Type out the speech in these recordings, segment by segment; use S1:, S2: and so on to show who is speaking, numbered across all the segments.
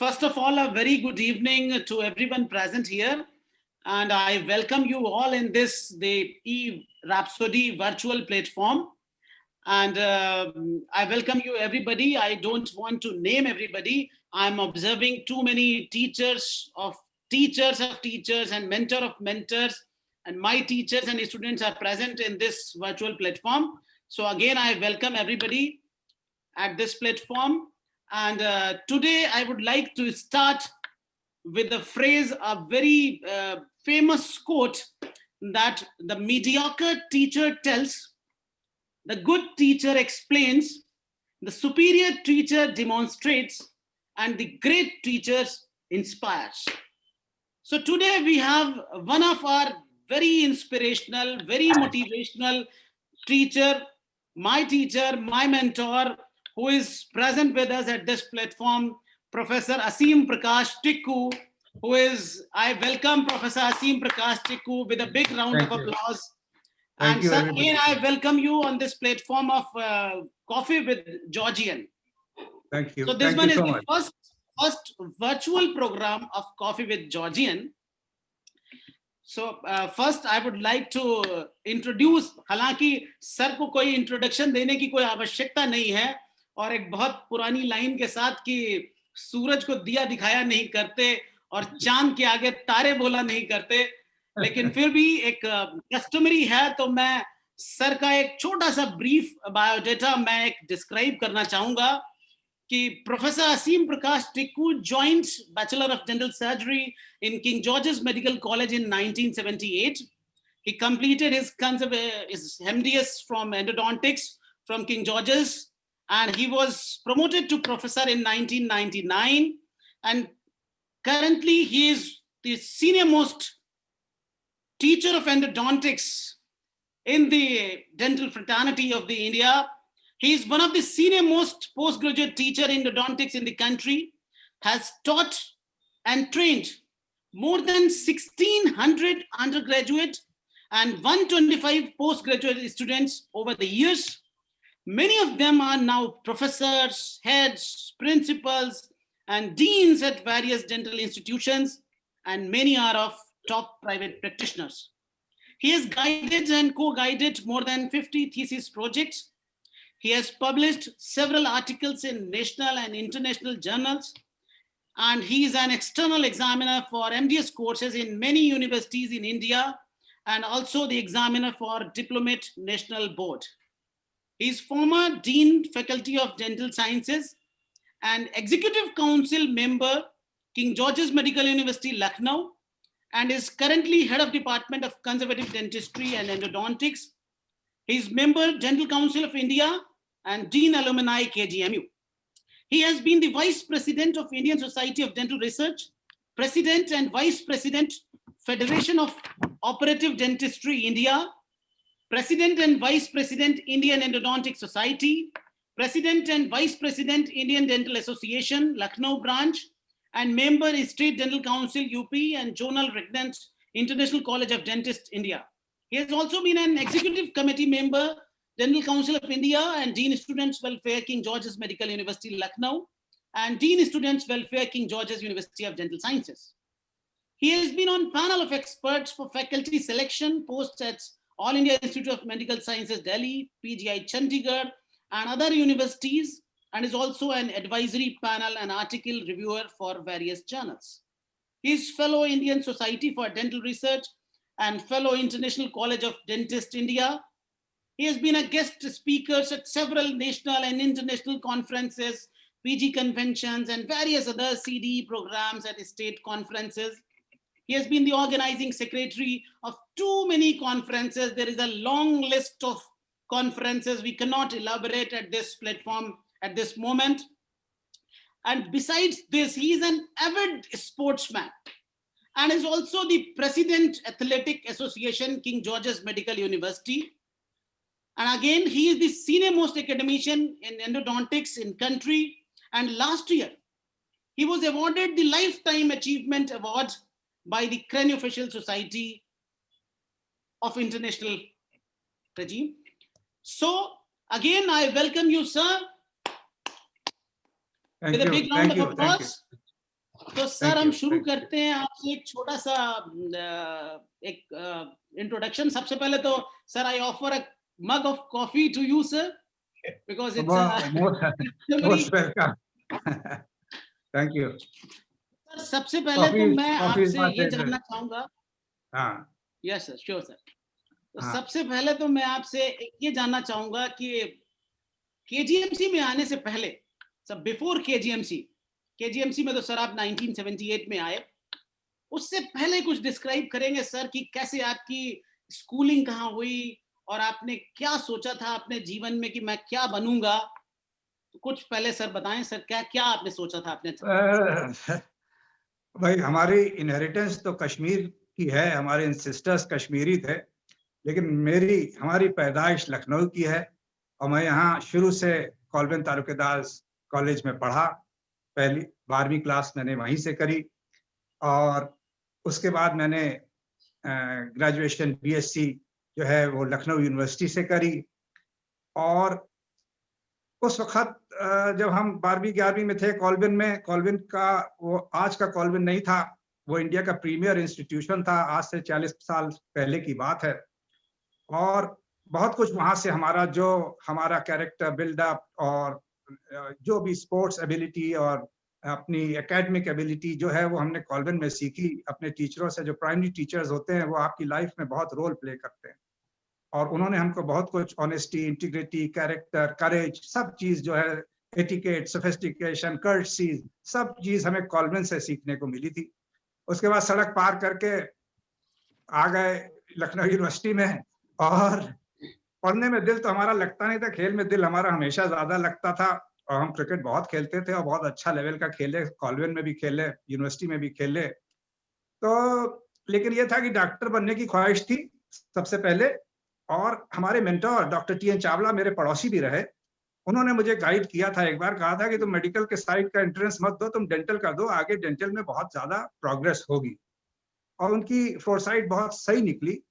S1: First of all, a very good evening to everyone present here. And I welcome you all in the e-Rhapsody virtual platform. And I welcome you, everybody. I don't want to name everybody. I'm observing too many teachers of teachers and mentor of mentors. And my teachers and students are present in this virtual platform. So again, I welcome everybody at this platform. And today I would like to start with a phrase, a very famous quote that the mediocre teacher tells, the good teacher explains, the superior teacher demonstrates, and the great teacher inspires. So today we have one of our very inspirational, very motivational teacher, my mentor, who is present with us at this platform, Professor Aseem Prakash Tikku, who is, I welcome Professor Aseem Prakash Tikku with a big round of applause. And sir, again, I welcome you on this platform of Coffee with Georgian.
S2: Thank you.
S1: So this one is the first virtual program of Coffee with Georgian. So first I would like to introduce, हालांकि sir को कोई introduction देने की कोई आवश्यकता नहीं है, और एक बहुत पुरानी लाइन के साथ कि सूरज को दिया दिखाया नहीं करते और चांद के आगे तारे बोला नहीं करते, लेकिन फिर भी एक कस्टमरी है, तो मैं सर का एक छोटा सा ब्रीफ बायोडाटा मैं एक डिस्क्राइब करना चाहूंगा कि Professor Aseem Prakash Tikku joined Bachelor of General Surgery in King George's Medical College in 1978. He completed his MDS from endodontics from King George's, and he was promoted to professor in 1999. And currently he is the senior most teacher of endodontics in the dental fraternity of the India. He is one of the senior most postgraduate teacher in endodontics in the country, has taught and trained more than 1,600 undergraduate and 125 postgraduate students over the years. Many of them are now professors, heads, principals, and deans at various dental institutions, and many are of top private practitioners. He has guided and co-guided more than 50 thesis projects. He has published several articles in national and international journals, and he is an external examiner for MDS courses in many universities in India, and also the examiner for Diplomate National Board. He is former Dean Faculty of Dental Sciences and Executive Council member, King George's Medical University, Lucknow, and is currently Head of Department of Conservative Dentistry and Endodontics. He is member Dental Council of India and Dean Alumni KGMU. He has been the Vice President of Indian Society of Dental Research, President and Vice President, Federation of Operative Dentistry India, President and Vice President, Indian Endodontic Society, President and Vice President, Indian Dental Association, Lucknow branch, and member State Dental Council, UP, and Jonal Regnant, International College of Dentists, India. He has also been an Executive Committee member, Dental Council of India, and Dean Students Welfare, King George's Medical University, Lucknow, and Dean Students Welfare, King George's University of Dental Sciences. He has been on panel of experts for faculty selection posts at All India Institute of Medical Sciences, Delhi, PGI Chandigarh, and other universities, and is also an advisory panel and article reviewer for various journals. He is fellow Indian Society for Dental Research and fellow International College of Dentists, India. He has been a guest speaker at several national and international conferences, PG conventions, and various other CDE programs at state conferences. He has been the organizing secretary of too many conferences. There is a long list of conferences we cannot elaborate at this platform at this moment. And besides this, he is an avid sportsman and is also the President, Athletic Association, King George's Medical University. And again, he is the senior most academician in endodontics in country. And last year, he was awarded the Lifetime Achievement Award by the Craniofacial Society of International Regime. So again, I welcome you, sir.
S2: Thank
S1: with
S2: you.
S1: a big round of applause. तो sir हम शुरू करते हैं आपसे एक छोटा सा एक इंट्रोडक्शन। सबसे पहले तो sir I offer a mug of coffee to you sir, because it's
S2: most welcome. Thank you
S1: sir. सबसे पहले तो मैं
S2: कॉफी इज
S1: आपसे
S2: माय
S1: ये
S2: फेवरेट।
S1: जानना चाहूंगा।
S2: हाँ
S1: यस सर, श्योर सर। तो
S2: हाँ
S1: सबसे पहले तो मैं आपसे ये जानना चाहूंगा कि केजीएमसी में आने से पहले, सर बिफोर केजीएमसी, केजीएमसी में तो सर आप 1978 में आए, उससे पहले कुछ डिस्क्राइब करेंगे सर कि कैसे आपकी स्कूलिंग कहाँ हुई और आपने क्या सोचा था अपने जीवन में कि मैं क्या बनूंगा? तो कुछ पहले सर बताएं सर, क्या क्या आपने सोचा था अपने?
S2: भाई हमारी इनहेरिटेंस तो कश्मीर की है, हमारे इंसिस्टर्स कश्मीरी थे, लेकिन हमारी पैदाइश लखनऊ की है और मैं यहाँ शुरू से कॉल्विन तालुकेदास कॉलेज में पढ़ा। पहली 12वीं क्लास मैंने वहीं से करी और उसके बाद मैंने ग्रेजुएशन बीएससी जो है वो लखनऊ यूनिवर्सिटी से करी। और उस वक्त जब हम 12वीं 11वीं में थे कॉल्विन में, कॉल्विन का वो आज का कॉल्विन नहीं था, वो इंडिया का प्रीमियर इंस्टीट्यूशन था, आज से 40 साल पहले की बात है। और बहुत कुछ वहां से हमारा कैरेक्टर बिल्डअप और जो भी स्पोर्ट्स एबिलिटी और अपनी एकेडमिक एबिलिटी जो है वो हमने कॉल्विन में सीखी अपने टीचरों से। जो प्राइमरी टीचर्स होते हैं वो आपकी लाइफ में बहुत रोल प्ले करते हैं और उन्होंने हमको बहुत कुछ ऑनेस्टी, इंटीग्रिटी, कैरेक्टर, करेज, सब चीज जो है, एटिकेट, सोफिस्टिकेशन, कर्टसी, सब चीज हमें कॉल्विन से सीखने को मिली थी। उसके बाद सड़क पार करके आ गए लखनऊ यूनिवर्सिटी में और पढ़ने में दिल तो हमारा लगता नहीं था, खेल में दिल हमारा हमेशा ज्यादा लगता था और हम क्रिकेट बहुत खेलते थे और बहुत अच्छा लेवल का खेले, कॉल्विन में भी खेले, यूनिवर्सिटी में भी खेले। तो लेकिन ये था कि डॉक्टर बनने की ख्वाहिश थी सबसे पहले। और हमारे mentor doctor T N Chawla मेरे पड़ोसी भी रहे, उन्होंने मुझे गाइड किया था, एक बार कहा था कि तुम मेडिकल के साइड का एंट्रेंस मत दो, तुम डेंटल का दो, आगे डेंटल में बहुत ज्यादा प्रोग्रेस होगी। और उनकी फोरसाइट बहुत सही निकली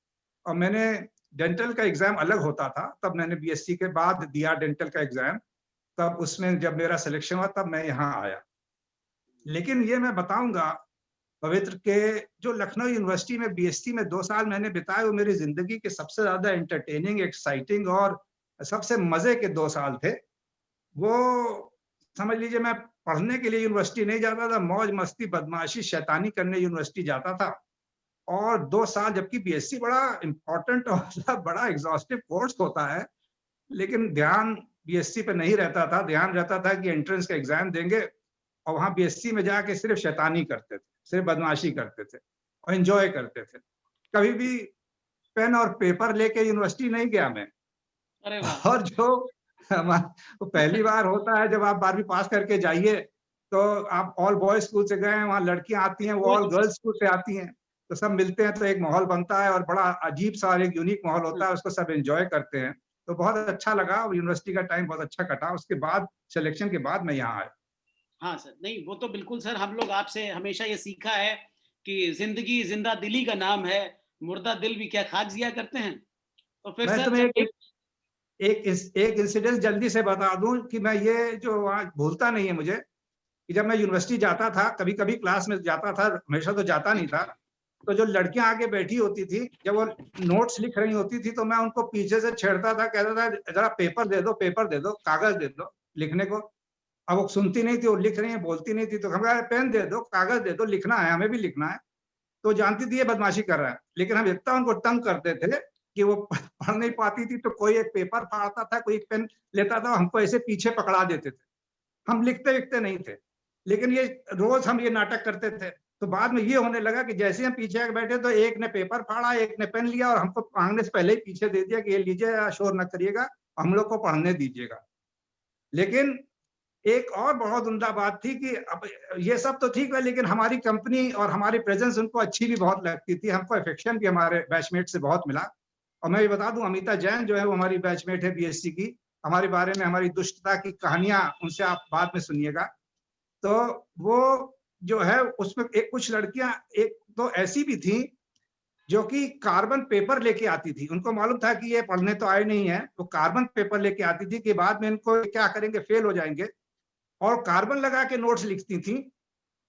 S2: और मैंने डेंटल का एग्जाम अलग होता था, तब मैंने बीएससी के बाद दिया डेंटल का एग्जाम, तब उसमें जब मेरा सिलेक्शन हुआ तब मैं यहाँ आया। लेकिन ये मैं बताऊंगा पवित्र के जो लखनऊ यूनिवर्सिटी में बीएससी में 2 साल मैंने बिताए वो मेरी जिंदगी के सबसे ज्यादा एंटरटेनिंग, एक्साइटिंग और सबसे मजे के 2 साल थे। वो समझ लीजिए मैं पढ़ने के लिए यूनिवर्सिटी नहीं जाता था, मौज मस्ती बदमाशी शैतानी करने यूनिवर्सिटी जाता था। और 2 साल, जबकि बीएससी बड़ा इंपॉर्टेंट और बड़ा एग्जॉस्टिव कोर्स होता है, लेकिन ध्यान बीएससी पे नहीं रहता था, ध्यान रहता था कि एंट्रेंस का एग्जाम देंगे और वहां बीएससी में जाके सिर्फ शैतानी करते थे, सिर्फ बदमाशी करते थे और एंजॉय करते थे। कभी भी पेन और पेपर लेके यूनिवर्सिटी नहीं गया मैं।
S1: अरे वाह।
S2: और जो तो पहली बार होता है जब आप 12वीं पास करके जाइए, तो आप ऑल बॉयज स्कूल से गए हैं, वहाँ लड़कियां आती हैं, वो ऑल गर्ल्स स्कूल से आती हैं, तो सब मिलते हैं तो एक माहौल बनता है और बड़ा अजीब सा एक यूनिक माहौल होता है, उसको सब एंजॉय करते हैं। तो बहुत अच्छा लगा, यूनिवर्सिटी का टाइम बहुत अच्छा कटा। उसके बाद सिलेक्शन के बाद मैं यहाँ आया।
S1: हाँ सर, नहीं वो तो बिल्कुल सर, हम लोग आपसे हमेशा ये सीखा है कि जिंदगी जिंदा दिली का नाम है, मुर्दा दिल भी क्या खाक जिया करते हैं। तो फिर
S2: मैं
S1: सर
S2: तुम्हें
S1: जब
S2: एक इंसिडेंट जल्दी से बता दूं कि मैं ये जो आज भूलता नहीं है मुझे, कि जब मैं यूनिवर्सिटी जाता था, कभी कभी क्लास में जाता था, हमेशा तो जाता नहीं था, तो जो लड़कियां आगे बैठी होती थी, जब वो नोट्स लिख रही होती थी तो मैं उनको पीछे से छेड़ता था, कहता था जरा पेपर दे दो, पेपर दे दो, कागज दे दो लिखने को। अब वो सुनती नहीं थी, वो लिख रही है, बोलती नहीं थी, तो हम कहा पेन दे दो, कागज दे दो, लिखना है, हमें भी लिखना है। तो जानती थी ये बदमाशी कर रहा है, लेकिन हम इतना उनको तंग करते थे कि वो पढ़ नहीं पाती थी, तो कोई एक पेपर फाड़ता था, कोई एक पेन लेता था, हमको ऐसे पीछे पकड़ा देते थे, हम लिखते लिखते नहीं थे। लेकिन ये रोज हम ये नाटक करते थे। तो बाद में ये होने लगा कि जैसे हम पीछे आके बैठे तो एक ने पेपर फाड़ा, एक ने पेन लिया और हमको मांगने से पहले ही पीछे दे दिया कि ये लीजिए, शोर न करिएगा, हम लोग को पढ़ने दीजिएगा। लेकिन एक और बहुत उम्दा बात थी कि अब ये सब तो ठीक है, लेकिन हमारी कंपनी और हमारी प्रेजेंस उनको अच्छी भी बहुत लगती थी, हमको अफेक्शन भी हमारे बैचमेट से बहुत मिला। और मैं ये बता दूं, अमिता जैन जो है वो हमारी बैचमेट है बीएससी की, हमारे बारे में हमारी दुष्टता की कहानियां उनसे आप बाद में सुनिएगा। तो वो जो है उसमें एक कुछ लड़कियां एक तो ऐसी भी थी जो कि कार्बन पेपर लेके आती थी, उनको मालूम था कि ये पढ़ने तो आए नहीं है, तो कार्बन पेपर लेके आती थी कि बाद में इनको क्या करेंगे, फेल हो जाएंगे, और कार्बन लगा के नोट्स लिखती थी।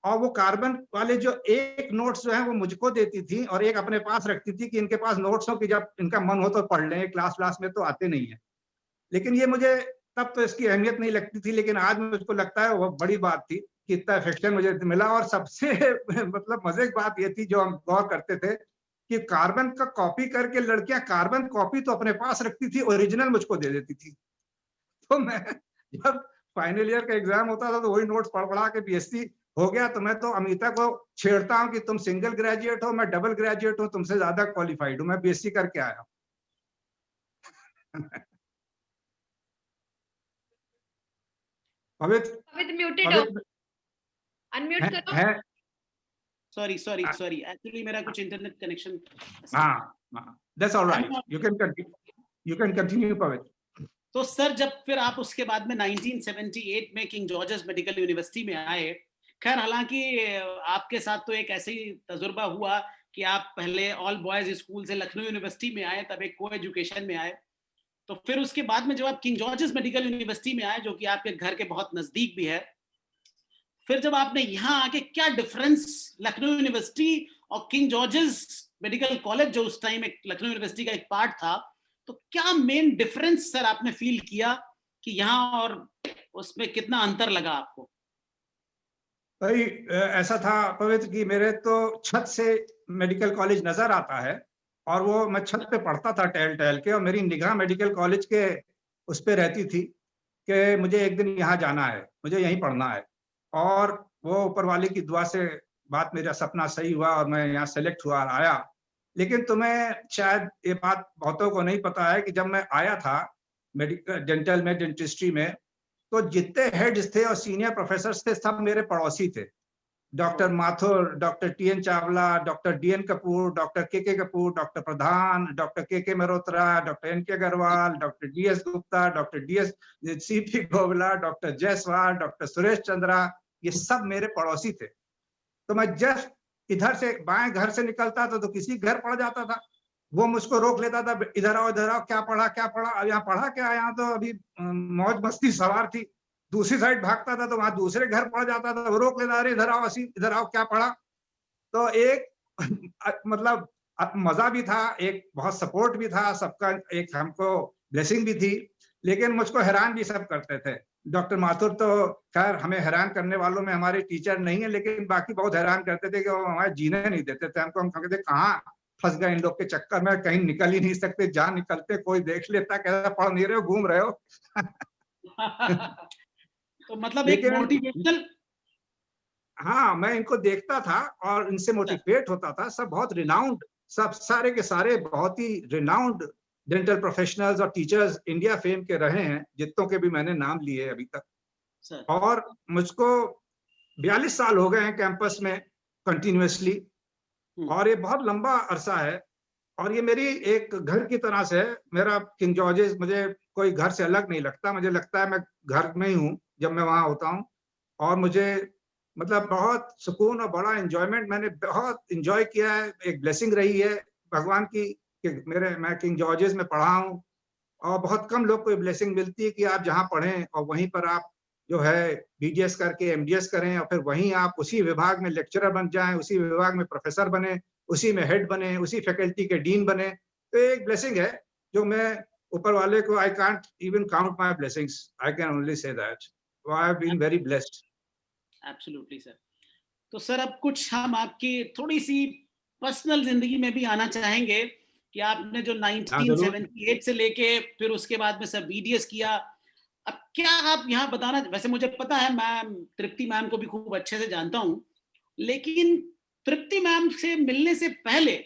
S2: और वो कार्बन वाले जो एक नोट्स जो है वो मुझको देती थी और एक अपने पास रखती थी कि इनके पास नोट्स हो कि जब इनका मन हो तो पढ़ लें, क्लास में तो आते नहीं है। लेकिन ये मुझे तब तो इसकी अहमियत नहीं लगती थी, लेकिन आज मुझको लगता है वो बड़ी बात थी कि इतना अफेक्शन मुझे मिला। और सबसे मतलब मजे की बात ये थी जो हम गौर करते थे कि कार्बन का कॉपी करके लड़कियां कार्बन कॉपी तो अपने पास रखती थी, ओरिजिनल मुझको दे देती थी। तो मैं जब फाइनल ईयर का एग्जाम होता था तो वही नोट्स पढ़ पढ़ा के बीएससी हो गया। तो मैं तो अमिता को छेड़ता हूँ कि तुम सिंगल ग्रेजुएट हो, मैं डबल ग्रेजुएट हूँ, तुमसे ज्यादा क्वालिफाइड हूँ, मैं बीएससी करके आया हूँ। पवित्र
S3: अमित म्यूटेड हो,
S2: पवित्र
S3: अनम्यूट करो।
S2: है।
S1: सॉरी सॉरी सॉरी, एक्चुअली मेरा कुछ इंटरनेट कनेक्शन।
S2: हाँ, that's alright, you can continue पवित्र।
S1: तो सर जब फिर आप उसके बाद में 1978 में किंग जॉर्जेस मेडिकल यूनिवर्सिटी में आए, खैर हालांकि आपके साथ तो एक ऐसे ही तजुर्बा हुआ कि आप पहले ऑल बॉयज स्कूल से लखनऊ यूनिवर्सिटी में आए, तब एक को एजुकेशन में आए। तो फिर उसके बाद में जब आप किंग जॉर्जेस मेडिकल यूनिवर्सिटी में आए, जो कि आपके घर के बहुत नजदीक भी है, फिर जब आपने यहाँ आके क्या डिफरेंस लखनऊ यूनिवर्सिटी और किंग जॉर्जेस मेडिकल कॉलेज, जो उस टाइम एक लखनऊ यूनिवर्सिटी का एक पार्ट था, तो क्या मेन डिफरेंस सर आपने फील किया कि यहाँ और उसमें कितना अंतर लगा आपको?
S2: भाई ऐसा था पवित्र कि मेरे तो छत से मेडिकल कॉलेज नजर आता है और वो मैं छत पे पढ़ता था टहल टहल के, और मेरी निगाह मेडिकल कॉलेज के उस पे रहती थी कि मुझे एक दिन यहाँ जाना है, मुझे यहीं पढ़ना है। और वो ऊपर वाले की दुआ से बात, मेरा सपना सही हुआ और मैं यहाँ सेलेक्ट हुआ और आया। लेकिन तुम्हें शायद ये बात बहुतों को नहीं पता है कि जब मैं आया था मेडिकल डेंटल में, डेंटिस्ट्री में, तो जितने हेड्स थे और सीनियर प्रोफेसर थे सब मेरे पड़ोसी थे। Doctor Mathur, doctor T N Chawla, doctor D N Kapoor, doctor K Kapoor, doctor Pradhan, doctor K Mehrotra, doctor N K Agarwal, doctor D S Gupta, doctor D S C P Gowla, doctor Jaiswal, doctor Suresh Chandra, ये सब मेरे पड़ोसी थे। तो मैं जस्ट इधर से बाएं घर से निकलता था तो किसी घर पड़ जाता था, वो मुझको रोक लेता था, इधर आओ इधर आओ, क्या पढ़ा क्या पढ़ा, अब यहाँ पढ़ा क्या, यहाँ तो अभी मौज मस्ती सवार थी। दूसरी साइड भागता था तो वहां दूसरे घर पड़ जाता था, वो रोक लेता, अरे इधर आओ असी, इधर आओ, क्या पढ़ा। तो एक मतलब मजा भी था, एक बहुत सपोर्ट भी था सबका, एक हमको ब्लेसिंग भी थी, लेकिन मुझको हैरान भी सब करते थे। डॉक्टर माथुर तो खैर हमें हैरान करने वालों में हमारे टीचर नहीं है, लेकिन बाकी बहुत हैरान करते थे कि वो हमारे जीने नहीं देते थे हमको। हम कहते थे कहाँ फंस गए इन लोग के चक्कर में, कहीं निकल ही नहीं सकते, जहाँ निकलते कोई देख लेता, कहता पढ़ नहीं रहे हो, घूम रहे हो।
S1: तो मतलब एक
S2: लेकिन
S1: मोटिवेशनल।
S2: हाँ, मैं इनको देखता था और इनसे मोटिवेट होता था। सब बहुत रिनाउंड, सब सारे के सारे बहुत ही रिनाउंड डेंटल प्रोफेशनल्स और टीचर्स इंडिया फेम के रहे हैं, जितनों के भी मैंने नाम लिए अभी तक।
S1: सर
S2: और मुझको 42 साल हो गए हैं कैंपस में कंटिन्यूअसली, और ये बहुत लंबा अरसा है और ये मेरी एक घर की तरह से है। मेरा किंग जॉर्जेस मुझे कोई घर से अलग नहीं लगता, मुझे लगता है मैं घर में ही हूँ जब मैं वहां होता हूँ। और मुझे मतलब बहुत सुकून और बड़ा एंजॉयमेंट, मैंने बहुत एंजॉय किया है, एक ब्लेसिंग रही है भगवान की कि मैं किंग जॉर्जेस में पढ़ा हूँ। और बहुत कम लोग को ये ब्लेसिंग मिलती है कि आप जहाँ पढ़ें और वहीं पर आप जो है बीडीएस करके एमडीएस करें और फिर वहीं आप उसी विभाग में लेक्चरर बन जाएं, उसी विभाग में प्रोफेसर बने, उसी में हेड बने, उसी फैकल्टी के डीन बने। तो एक ब्लेसिंग है जो मैं ऊपर वाले को, I can't even count my blessings, I can only say that I have been very blessed.
S1: Absolutely sir. तो सर अब कुछ हम आपकी थोड़ी सी पर्सनल जिंदगी में भी आना चाहेंगे कि आपने जो 1978 से लेके फिर उसके बाद में सर बीडीएस किया, अब क्या आप यहाँ बताना, वैसे मुझे पता है मैम तृप्ति मैम को भी खूब अच्छे से जानता हूँ, लेकिन तृप्ति मैम से मिलने से पहले,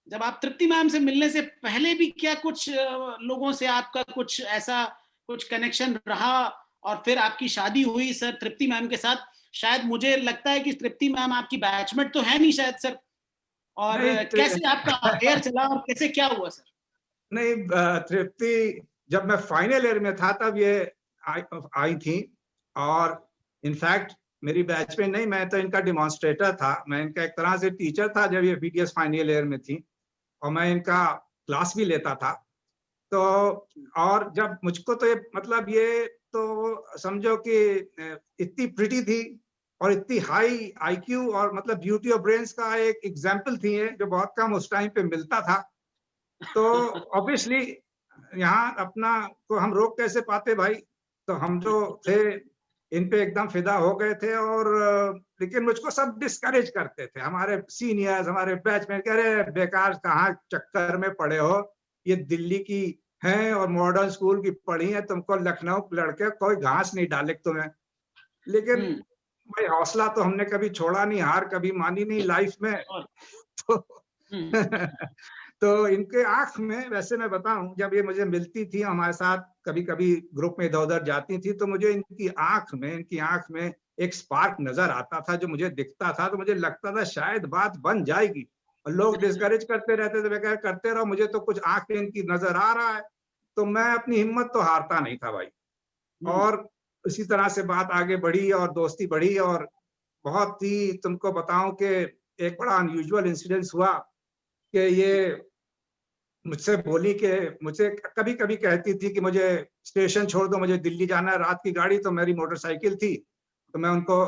S1: जब आप तृप्ति मैम से मिलने से पहले भी क्या कुछ लोगों से आपका कुछ ऐसा कुछ कनेक्शन रहा और फिर आपकी शादी हुई सर तृप्ति मैम के साथ? शायद मुझे लगता है कि तृप्ति मैम आपकी बैचमेट तो है नहीं शायद सर, और कैसे आपका अफेयर चला और कैसे क्या हुआ सर?
S2: नहीं, तृप्ति जब मैं फाइनल ईयर में था तब ये आई थी, और इनफैक्ट मेरी बैच में नहीं, मैं तो इनका डिमॉन्स्ट्रेटर था, मैं इनका एक तरह से टीचर था जब ये बीडीएस फाइनल ईयर में थी, और मैं इनका क्लास भी लेता था। तो और जब मुझको तो ये मतलब ये तो समझो कि इतनी प्रिटी थी और इतनी हाई आईक्यू और मतलब ब्यूटी ऑफ ब्रेन्स का एक एग्जाम्पल थी ये, जो बहुत कम उस टाइम पे मिलता था। तो ऑब्वियसली यहाँ अपना को हम रोक कैसे पाते भाई, तो हम जो थे इन पे एकदम फिदा हो गए थे। और लेकिन मुझको सब डिस्करेज करते थे, हमारे सीनियर्स, हमारे बैचमेट, कह रहे बेकार कहाँ चक्कर में पड़े हो, ये दिल्ली की हैं और मॉडर्न स्कूल की पढ़ी है, तुमको लखनऊ लड़के कोई घास नहीं डाले तुम्हें। लेकिन भाई हौसला तो हमने कभी छोड़ा नहीं, हार कभी मानी नहीं लाइफ में। तो तो इनके आंख में, वैसे मैं बताऊं, जब ये मुझे मिलती थी हमारे साथ, कभी कभी ग्रुप में इधर उधर जाती थी, तो मुझे इनकी आंख में एक स्पार्क नजर आता था, जो मुझे दिखता था। तो मुझे लगता था शायद बात बन जाएगी। और लोग डिस्करेज करते रहते थे, बेकार करते रहो, मुझे तो कुछ आंख में इनकी नजर आ रहा है। तो मैं अपनी हिम्मत तो हारता नहीं था भाई। और इसी तरह से बात आगे बढ़ी और दोस्ती बढ़ी। और बहुत ही तुमको बताऊं कि एक बड़ा अनयूजुअल इंसिडेंस हुआ कि ये मुझसे बोली कि मुझे कभी कभी कहती थी कि मुझे स्टेशन छोड़ दो, मुझे दिल्ली जाना है, रात की गाड़ी। तो मेरी मोटरसाइकिल थी, तो मैं उनको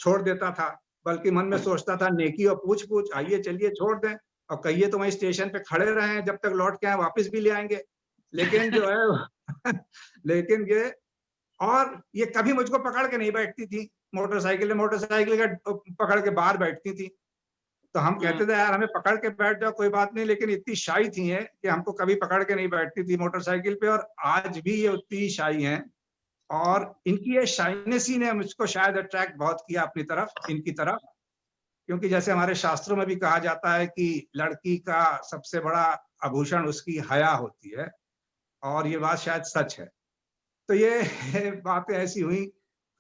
S2: छोड़ देता था, बल्कि मन में सोचता था नेकी और पूछ पूछ, आइए चलिए छोड़ दें, और कहिए तो वहीं स्टेशन पे खड़े रहे, जब तक लौट के आए वापस भी ले आएंगे। लेकिन जो है लेकिन ये कभी मुझको पकड़ के नहीं बैठती थी, मोटरसाइकिल का पकड़ के बाहर बैठती थी। तो हम कहते थे यार हमें पकड़ के बैठ जाओ, कोई बात नहीं, लेकिन इतनी शाई थी है कि हमको कभी पकड़ के नहीं बैठती थी मोटरसाइकिल पे। और आज भी ये उतनी शाई हैं। और इनकी ये शाइनेस ही ने मुझको शायद अट्रैक्ट बहुत किया अपनी तरफ, इनकी तरफ। क्योंकि जैसे हमारे शास्त्रों में भी कहा जाता है कि लड़की का सबसे बड़ा आभूषण उसकी हया होती है, और ये बात शायद सच है। तो ये बातें ऐसी हुई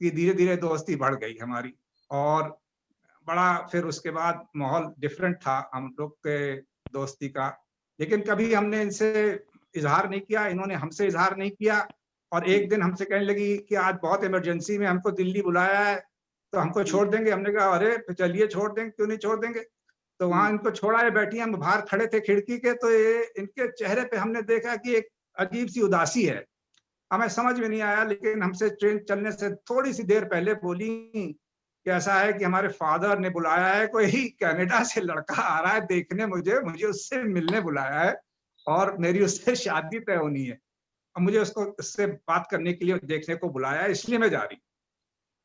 S2: कि धीरे धीरे दोस्ती बढ़ गई हमारी। और बड़ा फिर उसके बाद माहौल डिफरेंट था हम लोग के दोस्ती का। लेकिन कभी हमने इनसे इजहार नहीं किया, इन्होंने हमसे इजहार नहीं किया। और एक दिन हमसे कहने लगी कि आज बहुत इमरजेंसी में हमको दिल्ली बुलाया है, तो हमको छोड़ देंगे। हमने कहा अरे चलिए छोड़ देंगे, क्यों नहीं छोड़ देंगे। तो वहां इनको छोड़ा है, बैठी, हम बाहर खड़े थे खिड़की के, तो ये इनके चेहरे पे हमने देखा कि एक अजीब सी उदासी है। हमें समझ में नहीं आया, लेकिन हमसे ट्रेन चलने से थोड़ी सी देर पहले बोली कि ऐसा है कि हमारे फादर ने बुलाया है, कोई कनाडा से लड़का आ रहा है देखने मुझे उससे मिलने बुलाया है, और मेरी उससे शादी तय होनी है। अब मुझे उससे बात करने के लिए देखने को बुलाया है, इसलिए मैं जा रही।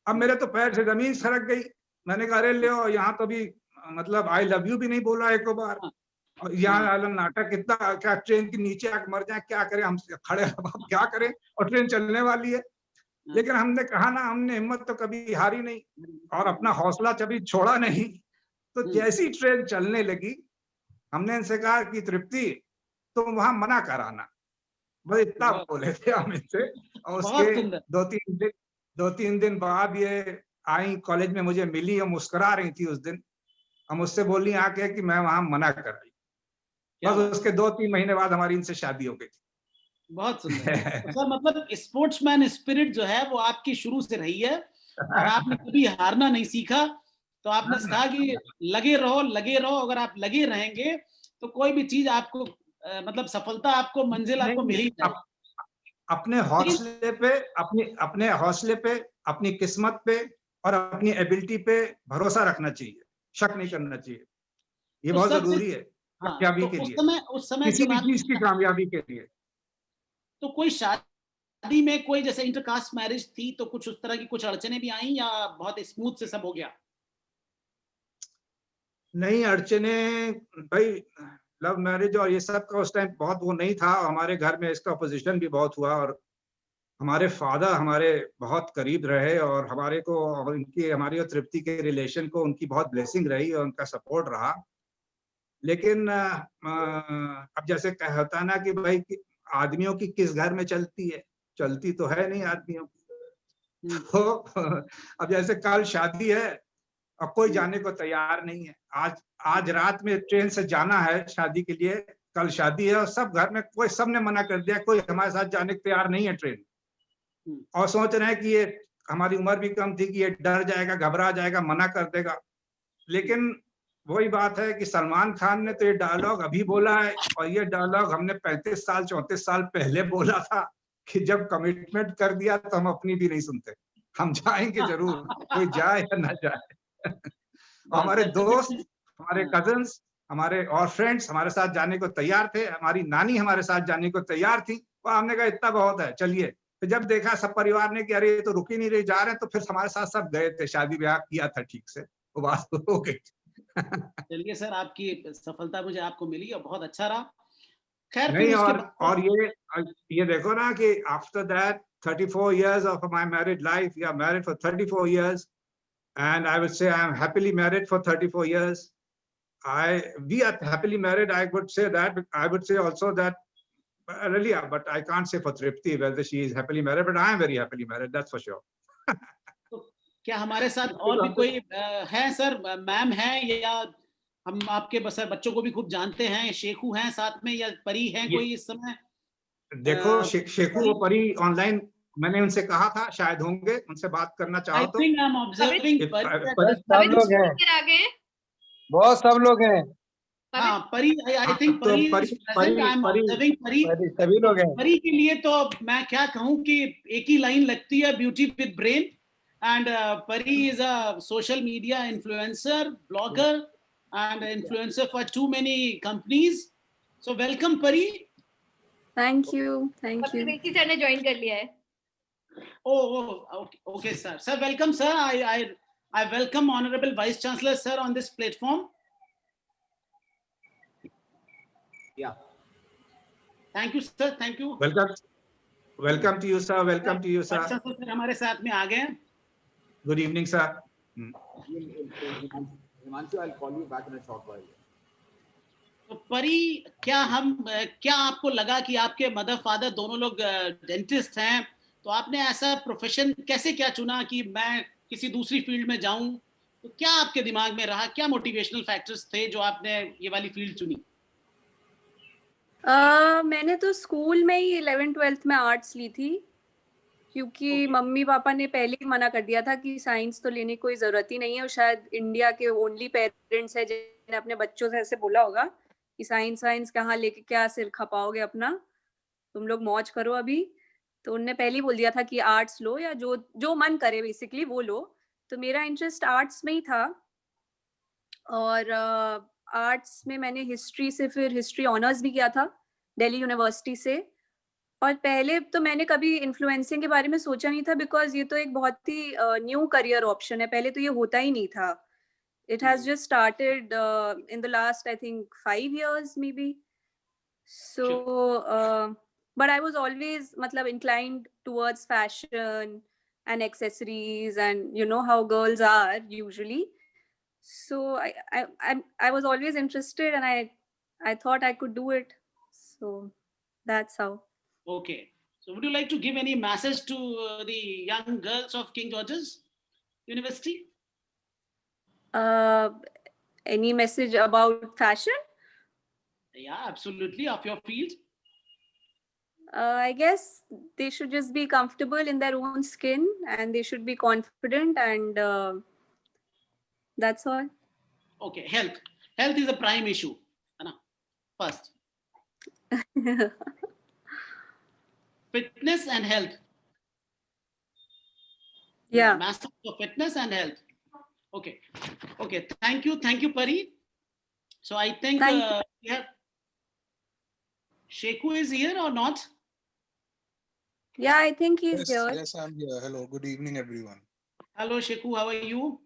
S2: अब मेरे तो पैर से जमीन सरक गई। मैंने कहा अरे ले, यहाँ तो भी मतलब आई लव यू भी नहीं बोला एक बार, और यहाँ नाटक कितना, क्या ट्रेन के नीचे आकर मर जाए, क्या करें हम खड़े, अब क्या करें, और ट्रेन चलने वाली है। लेकिन हमने कहा ना, हमने हिम्मत तो कभी हारी नहीं, और अपना हौसला कभी छोड़ा नहीं। तो जैसी ट्रेन चलने लगी, हमने इनसे कहा कि तृप्ति तुम वहां मना कराना, बस इतना बोले थे हम इनसे। और उसके दो तीन दिन बाद ये आई कॉलेज में, मुझे मिली और मुस्कुरा रही थी उस दिन। हम उससे बोली आके कि मैं वहां मना कर रही। बस उसके 2-3 महीने बाद हमारी इनसे शादी हो गई थी।
S1: बहुत सुंदर। तो सर मतलब स्पोर्ट्समैन स्पिरिट जो है वो आपकी शुरू से रही है, और आपने कभी हारना नहीं सीखा। तो आपने कहा कि लगे रहो, अगर आप लगे रहेंगे तो कोई भी चीज आपको मतलब सफलता आपको, मंजिल आपको मिल ही जाएगी।
S2: अपने हौसले पे, अपनी किस्मत पे और अपनी एबिलिटी पे भरोसा रखना चाहिए, शक नहीं करना चाहिए। ये बहुत जरूरी है कामयाबी के लिए,
S1: उस समय
S2: किसी भी चीज की कामयाबी के लिए।
S1: तो कोई शादी में कोई जैसे इंटरकास्ट मैरिज थी, तो कुछ उस तरह की कुछ अड़चने भी आई, या बहुत स्मूथ से सब हो गया?
S2: नहीं, अड़चने भाई, लव मैरिज और ये सब का उस टाइम बहुत वो नहीं था। हमारे घर में इसका अपोजिशन भी बहुत हुआ, और हमारे फादर हमारे बहुत करीब रहे, और हमारे को और इनकी, हमारी और तृप्ति के रिलेशन को उनकी बहुत ब्लेसिंग रही और उनका सपोर्ट रहा। लेकिन अब जैसे कहता है ना कि भाई आदमियों की किस घर में चलती है, चलती तो है नहीं आदमियों की। तो अब जैसे कल शादी है और कोई जाने को तैयार नहीं है। आज रात में ट्रेन से जाना है शादी के लिए, कल शादी है, और सब घर में कोई, सबने मना कर दिया, कोई हमारे साथ जाने को तैयार नहीं है ट्रेन। और सोच रहे हैं कि ये, हमारी उम्र भी कम थी, कि ये डर जाएगा, घबरा जाएगा, मना कर देगा। लेकिन वही बात है कि सलमान खान ने तो ये डायलॉग अभी बोला है, और ये डायलॉग हमने 35 साल 34 साल पहले बोला था कि जब कमिटमेंट कर दिया तो हम अपनी भी नहीं सुनते। हम जाएंगे जरूर, कोई जाए या ना जाए। हमारे दोस्त, हमारे कजन्स, हमारे और फ्रेंड्स हमारे साथ जाने को तैयार थे, हमारी नानी हमारे साथ जाने को तैयार थी, और हमने कहा इतना बहुत है, चलिए। तो जब देखा सब परिवार ने कि अरे ये तो रुक ही नहीं रही, जा रहे हैं, तो फिर हमारे साथ सब गए थे, शादी ब्याह किया था ठीक से, वो बात हो गई।
S1: चलिए सर, आपकी सफलता मुझे आपको मिली और बहुत अच्छा रहा। खैर फिर
S2: नहीं,
S1: उसके
S2: और
S1: बाद
S2: ये देखो ना कि after that 34 years of my married life, we are married for 34 years, and I would say I am happily married for 34 years. We are happily married. I would say that. I would say also that really, but I can't say for Tripti whether she is happily married, but I am very happily married. That's for sure.
S1: तो क्या हमारे साथ और भी कोई है sir, ma'am है, या हम आपके बच्चों को भी खूब जानते हैं, शेखू हैं साथ में, या परी हैं
S2: ये
S1: कोई इस समय?
S2: देखो, शेखू
S1: परी,
S2: और परी ऑनलाइन, मैंने उनसे कहा था शायद होंगे, उनसे बात करना
S1: आई
S2: चाहो तो।
S1: Think I am observing
S2: If
S1: परी
S2: I-
S4: बस सब
S3: पवित्र
S4: लोग हैं,
S3: स्कूल के आ गए हैं।
S4: बहुत सब लोग हैं,
S1: हाँ परी, आई थिंक
S2: तो
S1: परी
S2: परी
S1: इज प्रेजेंट, आई एम
S2: परी
S1: ऑब्जर्विंग परी।
S4: सभी
S1: तो
S4: लोग हैं।
S1: परी के लिए तो मैं क्या कहूँ कि एक ही लाइन लगती है, beauty with brain. And Pari is a social media influencer, blogger and influencer for too many companies. So welcome Pari.
S5: Thank you, thank
S3: Pavitra
S5: you.
S3: बेची सर ने ज्वाइन कर लिया है।
S1: Okay, sir. Sir, welcome, sir. I welcome Honorable Vice Chancellor, sir, on this platform.
S6: Yeah.
S1: Thank you, sir. Thank you.
S2: welcome to you, sir. Welcome to you,
S1: Vice
S2: sir.
S1: Chancellor sir हमारे साथ में आ गए हैं।
S2: Good evening, sir.
S6: Himanshu, I'll call you back in a short while.
S1: तो परी, क्या आपको लगा कि आपके मदर फादर दोनों लोग डेंटिस्ट हैं, तो आपने ऐसा प्रोफेशन कैसे क्या चुना कि मैं किसी दूसरी फील्ड में जाऊं? तो क्या आपके दिमाग में रहा, क्या मोटिवेशनल फैक्टर्स थे जो आपने ये वाली फील्ड चुनी?
S5: मैंने तो स्कूल में ही 11th-12th में आर्ट्स ली थी, क्योंकि मम्मी पापा ने पहले ही मना कर दिया था कि साइंस तो लेने की कोई जरूरत ही नहीं है, और शायद इंडिया के ओनली पेरेंट्स है जिन्होंने अपने बच्चों से ऐसे बोला होगा कि साइंस कहाँ लेके क्या सिर खपाओगे अपना, तुम लोग मौज करो अभी। तो उनने पहले ही बोल दिया था कि आर्ट्स लो, या जो मन करे बेसिकली वो लो। तो मेरा इंटरेस्ट आर्ट्स में ही था, और आर्ट्स में मैंने हिस्ट्री से फिर हिस्ट्री ऑनर्स भी किया था दिल्ली यूनिवर्सिटी से। और पहले तो मैंने कभी इन्फ्लुएंसिंग के बारे में सोचा नहीं था, बिकॉज ये तो एक बहुत ही न्यू करियर ऑप्शन है, पहले तो ये होता ही नहीं था। It has just started in the last I think 5 years maybe. So but I was always matlab inclined towards fashion and accessories, and you know how girls are usually. So I was always interested, and I thought I could do it. So that's how.
S1: Okay. So would you like to give any message to the young girls of King George's University?
S5: Any message about fashion?
S1: Yeah, absolutely, of your field.
S5: I guess they should just be comfortable in their own skin, and they should be confident, and that's all.
S1: Okay, health is a prime issue, है ना? First, fitness and health.
S5: Yeah.
S1: Master of fitness and health. Okay. Thank you, Pari. So I think
S5: Thank you.
S1: we have Sheku is here or not?
S5: Yeah, I think he's
S7: Yes,
S5: here.
S7: yes, I'm here. Hello, good evening, everyone.
S1: Hello, Sheku. How are you?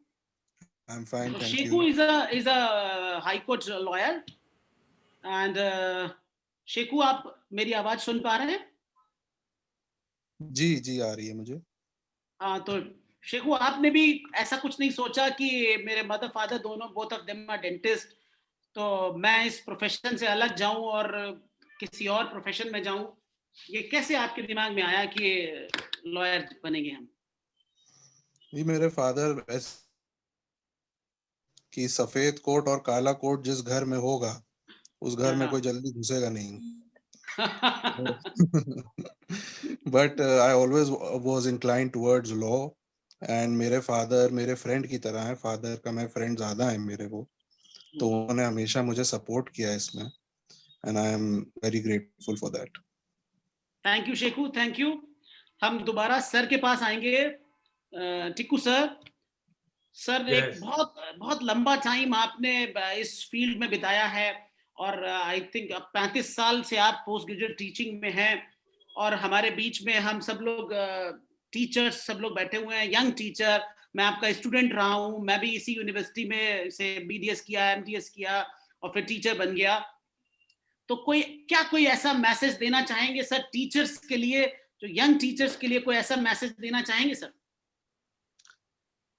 S7: I'm fine,
S1: So
S7: thank
S1: Sheku
S7: you.
S1: is a high court lawyer, and Sheku, आप मेरी आवाज सुन पा रहे हैं?
S7: जी जी आ रही है मुझे।
S1: हाँ, तो शेखू, आपने भी ऐसा कुछ नहीं सोचा कि मेरे मदर फादर दोनों both of them are dentist, तो मैं इस प्रोफेशन से अलग जाऊं और किसी और प्रोफेशन में जाऊं? ये कैसे आपके दिमाग में आया कि लॉयर बनेंगे हम?
S7: ये मेरे फादर कि सफेद कोट और काला कोट जिस घर में होगा उस घर में कोई जल्दी घुसेगा नहीं। But I always was inclined towards law, and मेरे फादर मेरे फ्रेंड की तरह है, फादर का मैं फ्रेंड ज्यादा है मेरे को, तो उन्होंने हमेशा मुझे सपोर्ट किया इसमें, and I am very grateful for that.
S1: Thank you Shekhu, thank you. हम दोबारा सर के पास आएंगे। टिक्कू सर, सर एक
S2: Yes.
S1: बहुत बहुत लंबा टाइम आपने इस फील्ड में बिताया है और आई थिंक अब 35 साल से आप पोस्ट ग्रेजुएट टीचिंग में हैं और हमारे बीच में हम सब लोग टीचर्स सब लोग बैठे हुए हैं, यंग टीचर। मैं आपका स्टूडेंट रहा हूँ, मैं भी इसी यूनिवर्सिटी में से BDS किया, MTS किया और फिर टीचर बन गया। तो कोई ऐसा मैसेज देना चाहेंगे सर टीचर्स के लिए, जो यंग टीचर्स के लिए कोई ऐसा मैसेज देना चाहेंगे सर?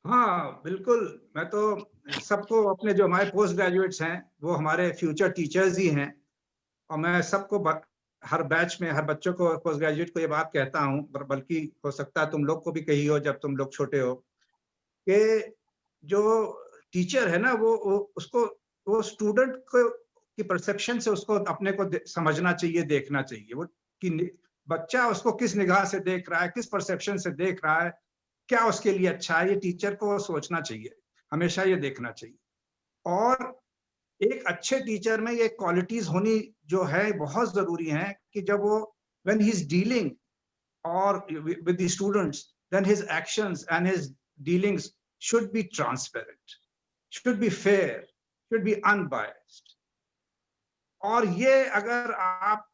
S2: हाँ बिल्कुल, मैं तो सबको, अपने जो हमारे पोस्ट ग्रेजुएट्स हैं वो हमारे फ्यूचर टीचर्स ही हैं, और मैं सबको हर बैच में हर बच्चों को, पोस्ट ग्रेजुएट को ये बात कहता हूँ, बल्कि हो सकता है तुम लोग को भी कही हो जब तुम लोग छोटे हो, कि जो टीचर है ना वो स्टूडेंट को की परसेप्शन से उसको अपने को समझना चाहिए, देखना चाहिए, वो कि बच्चा उसको किस निगाह से देख रहा है, किस परसेप्शन से देख रहा है, क्या उसके लिए अच्छा है, ये टीचर को सोचना चाहिए, हमेशा ये देखना चाहिए। और एक अच्छे टीचर में ये क्वालिटीज होनी जो है बहुत जरूरी है कि जब वो व्हेन ही इज डीलिंग और with the students, then his actions and his dealings should be transparent, should be fair, should be unbiased. और ये अगर आप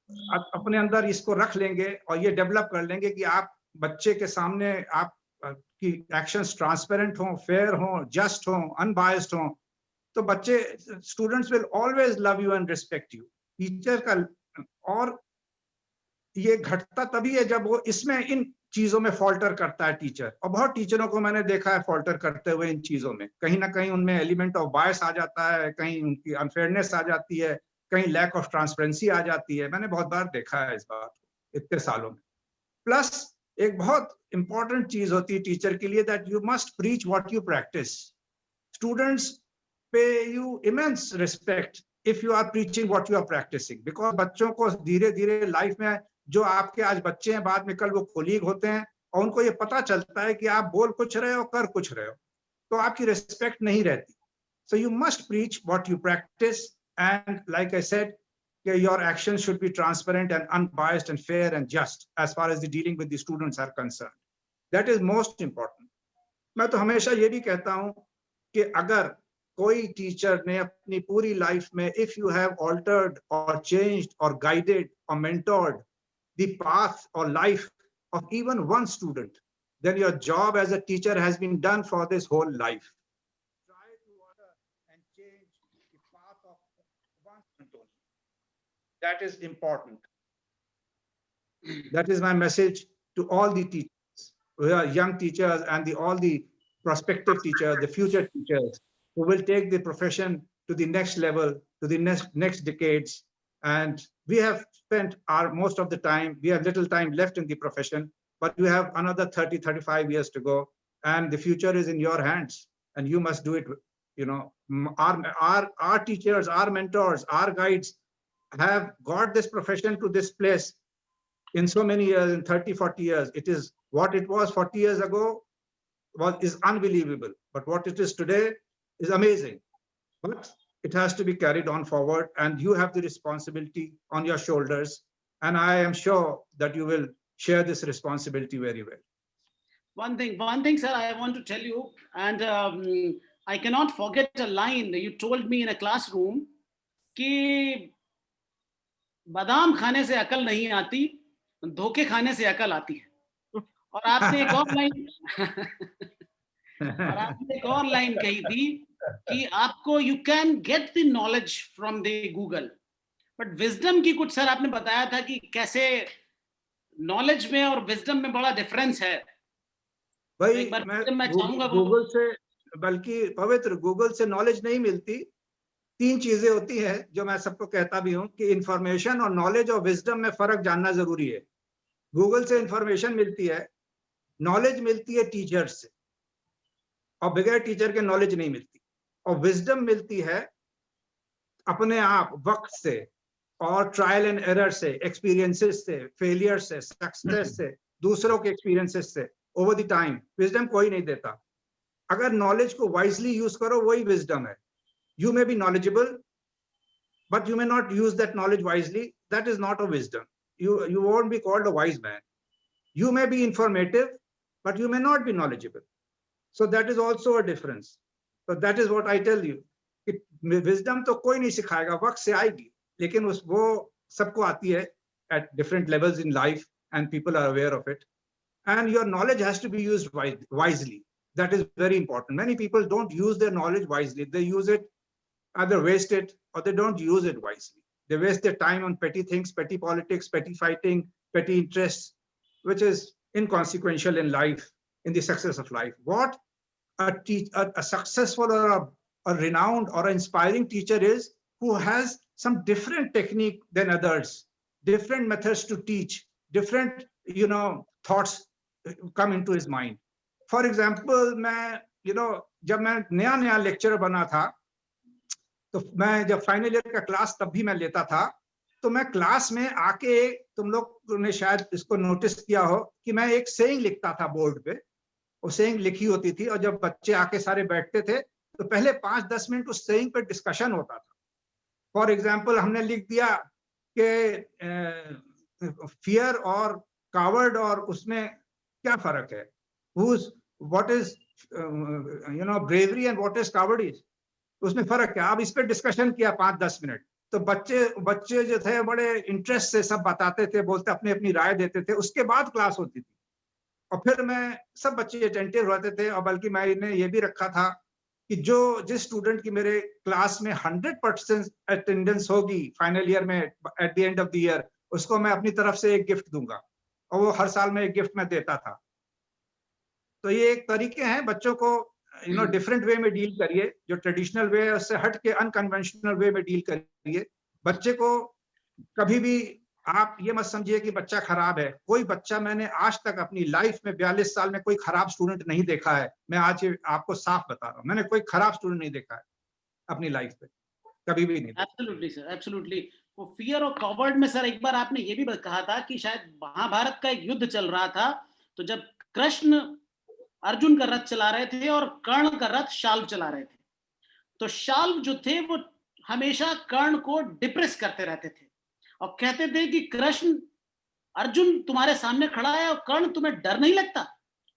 S2: अपने अंदर इसको रख लेंगे और ये डेवलप कर लेंगे कि आप बच्चे के सामने आप की एक्शंस ट्रांसपेरेंट हो, फेयर हो, जस्ट हो, अनबायस्ड हो, तो बच्चे, students will always love you and respect you. Teacher का, और ये घटता तभी है जब वो इसमें इन चीजों में फॉल्टर करता है टीचर, और बहुत टीचरों को मैंने देखा है फॉल्टर करते हुए इन चीजों में। कहीं ना कहीं उनमें एलिमेंट ऑफ बायस आ जाता है, कहीं उनकी अनफेयरनेस आ जाती है, कहीं लैक ऑफ ट्रांसपेरेंसी आ जाती है। मैंने बहुत बार देखा है इस बात को इतने सालों में। प्लस एक बहुत इंपॉर्टेंट चीज होती है टीचर के लिए, that you must preach what you practise. Students pay you immense respect if you are preaching what you are practising, because बच्चों को धीरे धीरे लाइफ में, जो आपके आज बच्चे हैं बाद में कल वो कोलीग होते हैं, और उनको ये पता चलता है कि आप बोल कुछ रहे हो, कर कुछ रहे हो, तो आपकी रिस्पेक्ट नहीं रहती। So you must preach what you practice, and like I said, your actions should be transparent and unbiased and fair and just as far as the dealing with the students are concerned. That is most important. मैं तो हमेशा ये भी कहता हूँ कि अगर कोई टीचर ने अपनी पूरी लाइफ में, if you have altered or changed or guided or mentored the path or life of even one student, then your job as a teacher has been done for this whole life. Try to order and change the path of one student only. That is important. That is my message to all the teachers, who are young teachers, and all the prospective teachers, the future teachers, who will take the profession to the next level, to the next decades. And we have spent most of the time, we have little time left in the profession, but you have another 30, 35 years to go, and the future is in your hands, and you must do it. You know, our teachers, our mentors, our guides have got this profession to this place in so many years, in 30, 40 years. It is what it was 40 years ago is unbelievable, but what it is today is amazing. But it has to be carried on forward, and you have the responsibility on your shoulders, and I am sure that you will share this responsibility very well.
S1: One thing, sir, I want to tell you, and I cannot forget a line you told me in a classroom, कि बादाम खाने से अकल नहीं आती, धोखे खाने से अकल आती है। और आपने एक और लाइन कही थी कि आपको, you can get the knowledge from the Google, but wisdom की कुछ सर आपने बताया था कि कैसे knowledge में और wisdom में बड़ा difference है।
S2: भाई मैं गूगल से, बल्कि पवित्र गूगल से नॉलेज नहीं मिलती। 3 चीजें होती है जो मैं सबको कहता भी हूँ कि इंफॉर्मेशन और नॉलेज और विजडम में फर्क जानना जरूरी है। गूगल से इंफॉर्मेशन मिलती है, नॉलेज मिलती है टीचर से, और बगैर टीचर के नॉलेज नहीं मिलती। और विजडम मिलती है अपने आप, वक्त से, और ट्रायल एंड एरर से, एक्सपीरियंसेस से, फेलियर से, सक्सेस से, दूसरों के एक्सपीरियंसेस से, ओवर द टाइम। विजडम कोई नहीं देता। अगर नॉलेज को वाइजली यूज करो, वही विजडम है। You may be knowledgeable, but you may not use that knowledge wisely. That is not a wisdom. You won't be called a wise man. You may be informative, but you may not be knowledgeable. So that is also a difference. So that is what I tell you. Wisdom तो कोई नहीं सिखाएगा, वक्त से आएगी, लेकिन वो सबको आती है at different levels in life, and people are aware of it. And your knowledge has to be used wisely. That is very important. Many people don't use their knowledge wisely. They use it, either waste it, or they don't use it wisely. They waste their time on petty things, petty politics, petty fighting, petty interests, which is inconsequential in life, in the success of life. What a successful or a renowned or an inspiring teacher is, who has some different technique than others, different methods to teach, different, thoughts come into his mind. For example, जब मैं नया lecture बना था, तो मैं जब final year का class तब भी मैं लेता था, तो मैं क्लास में आके, तुम लोग ने शायद इसको नोटिस किया हो कि मैं एक सेइंग लिखता था बोर्ड पे, वो सेइंग लिखी होती थी, और जब बच्चे आके सारे बैठते थे तो पहले 5-10 मिनट उस सेइंग पे डिस्कशन होता था. फॉर एग्जाम्पल, हमने लिख दिया कि फियर और कावर्ड और उसमें क्या फर्क है, what is bravery and what is cowardice, उसमें फर्क क्या. अब इस पे डिस्कशन किया 5-10 मिनट, तो बच्चे जो थे बड़े इंटरेस्ट से सब बताते थे, बोलते, अपनी अपनी राय देते थे. उसके बाद क्लास होती थी, और फिर मैं सब बच्चे अटेंटिव रहते थे. और बल्कि मैंने ये भी रखा था कि जिस स्टूडेंट की मेरे क्लास में 100% अटेंडेंस होगी फाइनल ईयर में, at the end of the year, उसको मैं अपनी तरफ से एक गिफ्ट दूंगा, और वो हर साल में एक गिफ्ट मैं देता था. तो ये एक तरीके हैं, बच्चों को डिफरेंट वे में डील करिए. जो ट्रेडिशनल वे है उससे हट के अनकन्वेंशनल वे में डील करिए. बच्चे को कभी भी आप ये मत समझिए कि बच्चा खराब है. कोई बच्चा, मैंने आज तक अपनी लाइफ में 42 साल में कोई खराब स्टूडेंट नहीं देखा है. मैं आज आपको साफ बता रहा हूँ, मैंने कोई खराब स्टूडेंट नहीं देखा है अपनी लाइफ पे, कभी भी नहीं.
S1: Absolutely sir, absolutely. वो फियर और कवर्ड में सर, एक बार आपने ये भी कहा था कि शायद महाभारत का एक युद्ध चल रहा था, तो जब कृष्ण अर्जुन का रथ चला रहे थे और कर्ण का रथ शाल्व चला रहे थे, तो शाल्व जो थे वो हमेशा कर्ण को डिप्रेस करते रहते थे और कहते थे कि कृष्ण, अर्जुन तुम्हारे सामने खड़ा है और कर्ण, तुम्हें डर नहीं लगता.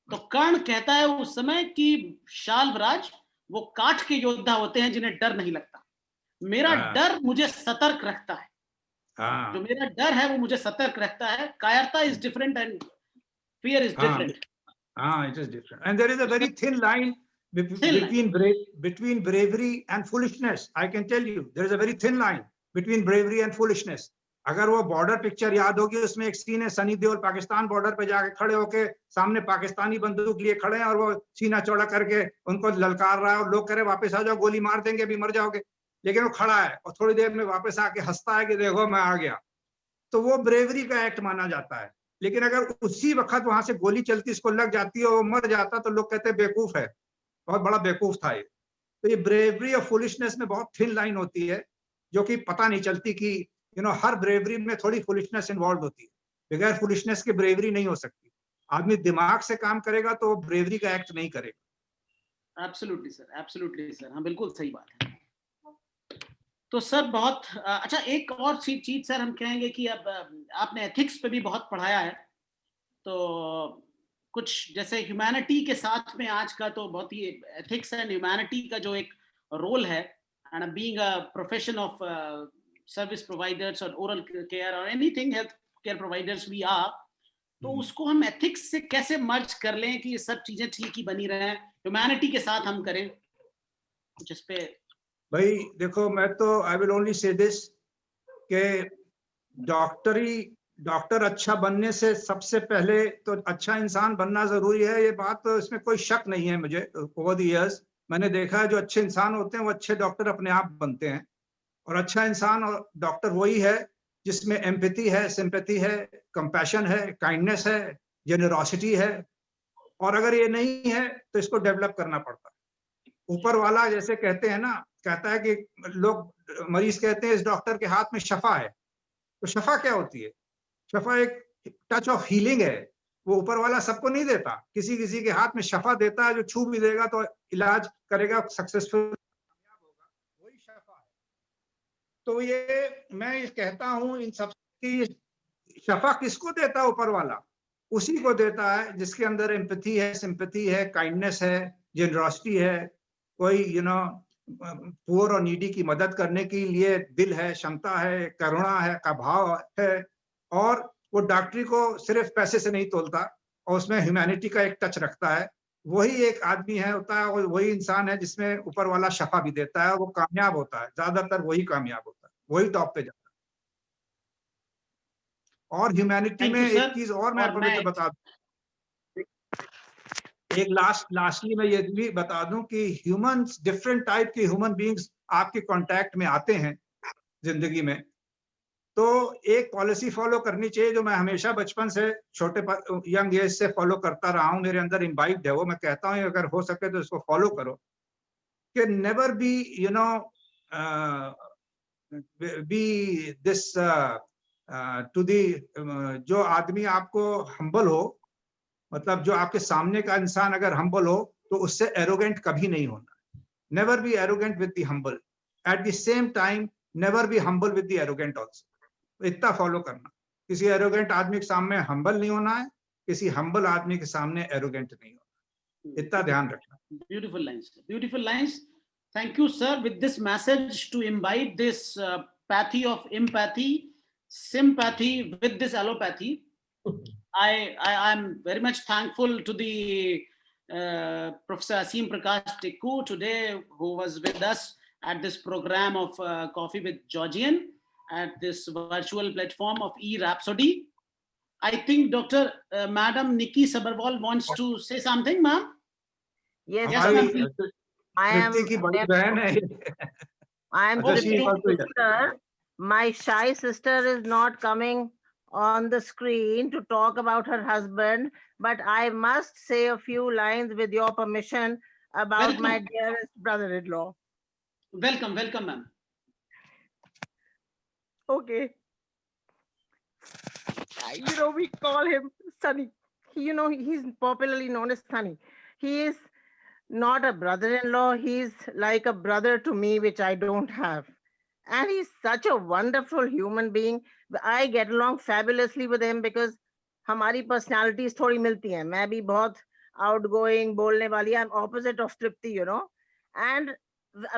S1: तो कर्ण कहता है उस समय कि शाल्वराज, वो काठ के योद्धा होते हैं जिन्हें डर नहीं लगता. मेरा डर मुझे सतर्क रखता है. जो मेरा डर है वो मुझे सतर्क रखता है. कायरता is different and fear is different.
S2: It is different, and there is a very thin line between bravery and foolishness. I can tell you, there is a very thin line between bravery and foolishness. अगर वो border picture याद होगी, उसमें एक scene है, Sunny Deol Pakistan border पे जाके खड़े होके, सामने पाकिस्तानी बंदूक लिए खड़े हैं, और वो सीना चौड़ा करके उनको ललकार रहा है, और लोग कह रहे वापस आ जाओ, गोली मार देंगे, अभी मर जाओगे. लेकिन वो खड़ा है और थोड़ी देर में वापस आके हंसता है कि देखो मैं आ गया. तो वो ब्रेवरी का एक्ट माना जाता है. लेकिन अगर उसी वक्त वहां से गोली चलती, इसको लग जाती है और वो मर जाता, तो लोग कहते हैं बेवकूफ है, बहुत बड़ा बेवकूफ था ये. तो ये ब्रेवरी और फुलिशनेस में बहुत थिन लाइन होती है, जो कि पता नहीं चलती कि हर ब्रेवरी में थोड़ी फुलिशनेस इन्वॉल्व होती है. बगैर फुलिशनेस के ब्रेवरी नहीं हो सकती. आदमी दिमाग से काम करेगा तो वो ब्रेवरी का एक्ट नहीं करेगा.
S1: एब्सोल्युटली सर, एब्सोल्युटली सर, हाँ बिल्कुल सही बात है. तो सर बहुत अच्छा, एक और चीज सर हम कहेंगे कि अब आपने एथिक्स पे भी बहुत पढ़ाया है, तो कुछ जैसे ह्यूमैनिटी के साथ में आज का तो बहुत ही एथिक्स एंड ह्यूमैनिटी का जो एक रोल है, and being a profession of service providers और ओरल केयर और anything health care providers we are, तो उसको हम एथिक्स से कैसे मर्ज कर लें कि ये सब चीजें ठीक ही बनी रहें, ह्यूमैनिटी के साथ हम करें कुछ इस पे.
S2: भाई देखो, मैं तो I will only say this कि डॉक्टर अच्छा बनने से सबसे पहले तो अच्छा इंसान बनना जरूरी है. ये बात तो इसमें कोई शक नहीं है. मुझे ओवर द इयर्स मैंने देखा है, जो अच्छे इंसान होते हैं वो अच्छे डॉक्टर अपने आप बनते हैं. और अच्छा इंसान और डॉक्टर वही है जिसमें एम्पैथी है, सिंपैथी है, कंपैशन है, काइंडनेस है, जेनरोसिटी है. और अगर ये नहीं है तो इसको डेवलप करना पड़ता है. ऊपर वाला जैसे कहते हैं ना, कहता है कि लोग, मरीज कहते हैं इस डॉक्टर के हाथ में शफा है. तो शफा क्या होती है? शफा एक टच ऑफ हीलिंग है. वो ऊपर वाला सबको नहीं देता, किसी किसी के हाथ में शफा देता है, जो छू भी देगा तो इलाज करेगा, सक्सेसफुल होगा, वही शफा है. तो ये मैं कहता हूँ इन सब की शफा किसको देता है? ऊपर वाला उसी को देता है जिसके अंदर एम्पैथी है, सिंपैथी है, काइंडनेस है, जेनरॉसिटी है, कोई पुअर और नीडी की मदद करने के लिए दिल है, क्षमता है, करुणा है का भाव है, और वो डॉक्टरी को सिर्फ पैसे से नहीं तोलता और उसमें ह्यूमैनिटी का एक टच रखता है, वही एक आदमी है होता है, और वही इंसान है जिसमें ऊपर वाला शफा भी देता है, और वो कामयाब होता है, ज्यादातर वही कामयाब होता है, वही टॉप पे जाता है। और ह्यूमैनिटी
S1: Thank
S2: में
S1: you,
S2: एक
S1: sir.
S2: चीज और मैं
S1: और
S2: पवित्र
S1: मैं-
S2: बता दूं, एक लास्टली मैं ये भी बता दूं कि ह्यूमंस, डिफरेंट टाइप के ह्यूमन बीइंग्स आपके कांटेक्ट में आते हैं जिंदगी में, तो एक पॉलिसी फॉलो करनी चाहिए जो मैं हमेशा बचपन से छोटे यंग एज से फॉलो करता रहा हूं, मेरे अंदर इम्बाइब्ड है वो, मैं कहता हूं अगर हो सके तो इसको फॉलो करो, कि never be be this to the, जो आदमी आपको हम्बल हो, मतलब जो आपके सामने का इंसान अगर हम्बल हो तो उससे एरोगेंट कभी नहीं होना, never be arrogant with the humble, at the same time never be humble with the arrogant also. इतना फॉलो करना, किसी एरोगेंट आदमी के सामने हम्बल नहीं होना है, किसी हम्बल आदमी के सामने एरोगेंट नहीं होना, इतना ध्यान रखना।
S1: Beautiful lines. Beautiful lines. Thank you, sir. With this message to imbibe this pathy of empathy, sympathy with this allopathy, I am very much thankful to the Professor Aseem Prakash Tikku today, who was with us at this program of Coffee with Georgian at this virtual platform of eRhapsody. I think Dr. Madam Nikki Sabharwal wants to say something, ma'am.
S8: Yes,
S1: Yes,
S8: sir.
S1: ma'am.
S2: हमारी
S8: I am.
S2: कृति की बड़ी बहन है।
S8: I am
S2: अच्छा,
S1: Okay.
S2: she
S8: Tripti's
S2: also-
S8: sister. My shy sister is not coming on the screen to talk about her husband, but I must say a few lines with your permission about
S1: Welcome.
S8: my dearest brother-in-law.
S1: Welcome, welcome, ma'am.
S8: Okay. We call him Sunny. He's popularly known as Sunny. He is not a brother-in-law. He's like a brother to me, which I don't have. And he's such a wonderful human being. I get along fabulously with him because हमारी personalities थोड़ी मिलती हैं. मैं भी बहुत outgoing, बोलने वाली. I'm opposite of Tripti, And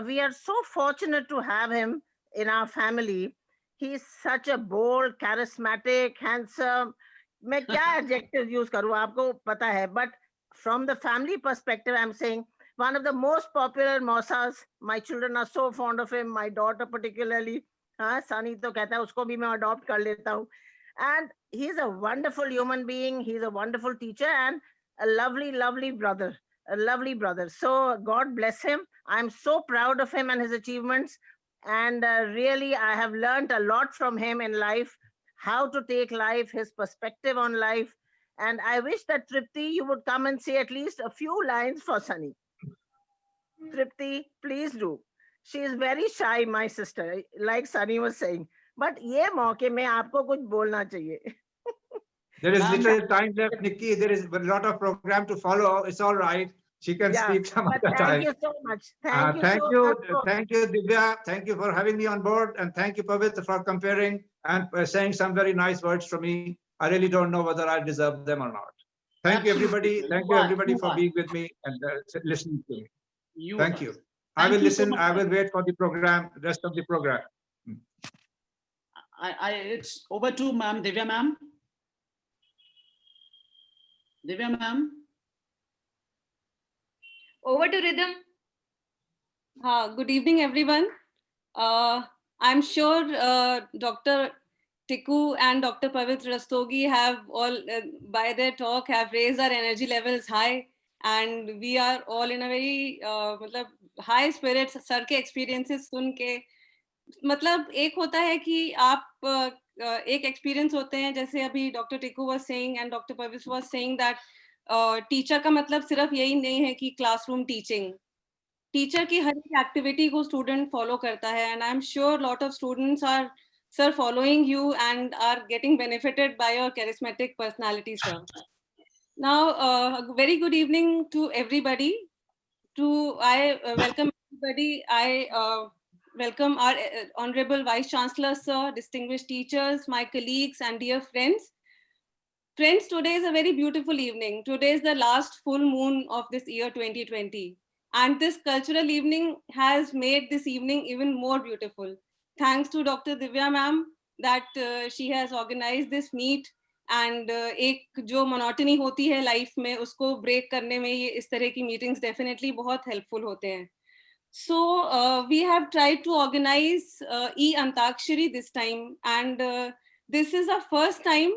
S8: we are so fortunate to have him in our family. He's such a bold, charismatic, handsome. मैं क्या adjective use करूँ आपको पता है. But from the family perspective, I'm saying one of the most popular Mausas. My children are so fond of him. My daughter particularly. Sunny तो कहता है उसको भी मैं adopt कर लेता हूँ. And he's a wonderful human being. He's a wonderful teacher and a lovely, lovely brother. A lovely brother. So God bless him. I'm so proud of him and his achievements. And really, I have learned a lot from him in life, how to take life, his perspective on life. And I wish that Tripti, you would come and say at least a few lines for Sunny. Tripti, please do. She is very shy, my sister, like Sunny was saying. But ये मौके में आपको कुछ बोलना चाहिए.
S2: There is
S1: Ma'am.
S2: little time left, Nikki. There is a lot of program to follow. It's all right. She can speak some
S8: but
S2: other
S8: thank
S2: time.
S8: you so much. Thank you
S2: Thank
S8: so
S2: you,
S8: much.
S2: thank you, Divya. Thank you for having me on board, and thank you, Pavitra, for comparing and saying some very nice words for me. I really don't know whether I deserve them or not. Thank you, everybody.
S1: Absolutely.
S2: Thank
S1: You
S2: you,
S1: are,
S2: everybody,
S1: you
S2: for
S1: are.
S2: being with me and listening to me. Thank
S1: are.
S2: you. I
S1: Thank
S2: will
S1: you so
S2: listen.
S1: much,
S2: I
S1: sir.
S2: will wait for the program, rest of the program.
S1: It's over to ma'am, Divya ma'am. Divya ma'am.
S3: Over to Rhythm.
S5: Good evening, everyone. I'm sure Dr. Tikku and Dr. Pavitra Rastogi have all, by their talk, have raised our energy levels high, and we are all in a very high spirits. Sir के experiences सुन के मतलब एक होता है कि आप एक experience होते हैं, जैसे अभी Dr. Tikku was saying and Dr. Pavitra was saying that teacher का मतलब सिर्फ यही नहीं है कि क्लासरूम टीचिंग. टीचर की हर एक एक्टिविटी को स्टूडेंट फॉलो करता है, and I am sure lot of students are sir following you and are getting benefited by your charismatic personality, sir. Now very good evening to everybody. I welcome everybody. I welcome our honorable vice chancellor, sir, distinguished teachers, my colleagues and dear friends. Friends, today is a very beautiful evening. Today is the last full moon of this year 2020. And this cultural evening has made this evening even more beautiful. Thanks to Dr. Divya ma'am that she has organized this meet. And एक जो monotony होती है life में उसको break करने में ये इस तरह की meetings definitely बहुत helpful होते हैं. So we have tried to organize e-Antakshari this time, and this is our first time,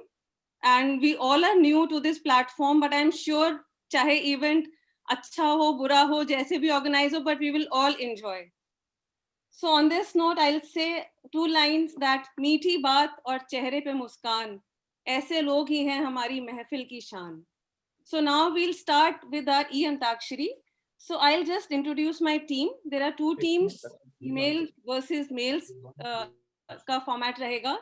S5: and we all are new to this platform, but I'm sure चाहे event अच्छा हो बुरा हो जैसे भी organize हो, but we will all enjoy. So on this note, I'll say 2 lines that मीठी बात और चेहरे पे मुस्कान ऐसे लोग ही हैं हमारी महफिल की शान. So now we'll start with our e-Antakshari. So I'll just introduce my team. There are 2 teams, female versus males का format रहेगा.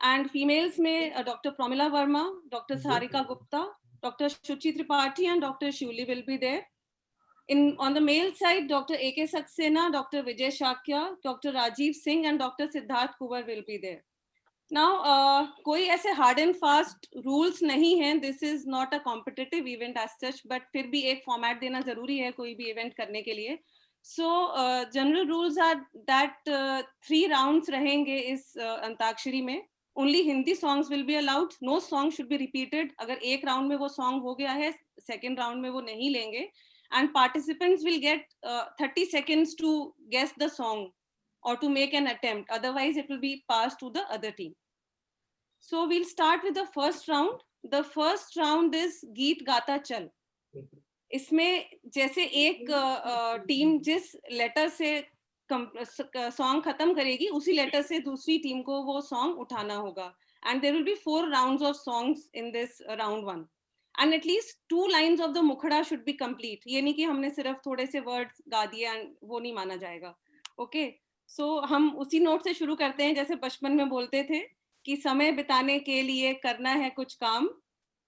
S5: And females में Dr. Pramila Verma, Dr. Sarika Gupta, Dr. Shuchi Tripathi and Dr. Shuli will be there. On the male side, Dr. A.K. Saxena, Dr. Vijay Shakya, Dr. Rajiv Singh and Dr. Siddharth Kubar will be there. Now, कोई ऐसे hard and fast rules नहीं हैं. This is not a competitive event as such, but फिर भी एक format देना जरूरी है कोई भी event करने के लिए. So general rules are that 3 rounds रहेंगे इस अंताक्षरी में. Only Hindi songs will be allowed. No song should be repeated. अगर एक round में वो song हो गया है, second round में वो नहीं लेंगे. And participants will get 30 seconds to guess the song or to make an attempt. Otherwise, it will be passed to the other team. So we'll start with the first round. The first round is Geet Gata Chal. इसमें जैसे एक team जिस letter से song खत्म करेगी उसी letter से दूसरी टीम को वो सॉन्ग उठाना होगा. And there will be 4 rounds of songs in this round 1. And at least 2 lines of the मुखड़ा should be complete. ये नहीं कि हमने सिर्फ थोड़े से words गा दिए and वो नहीं माना जाएगा. Okay. So हम उसी नोट से शुरू करते हैं जैसे बचपन में बोलते थे कि समय बिताने के लिए करना है कुछ काम.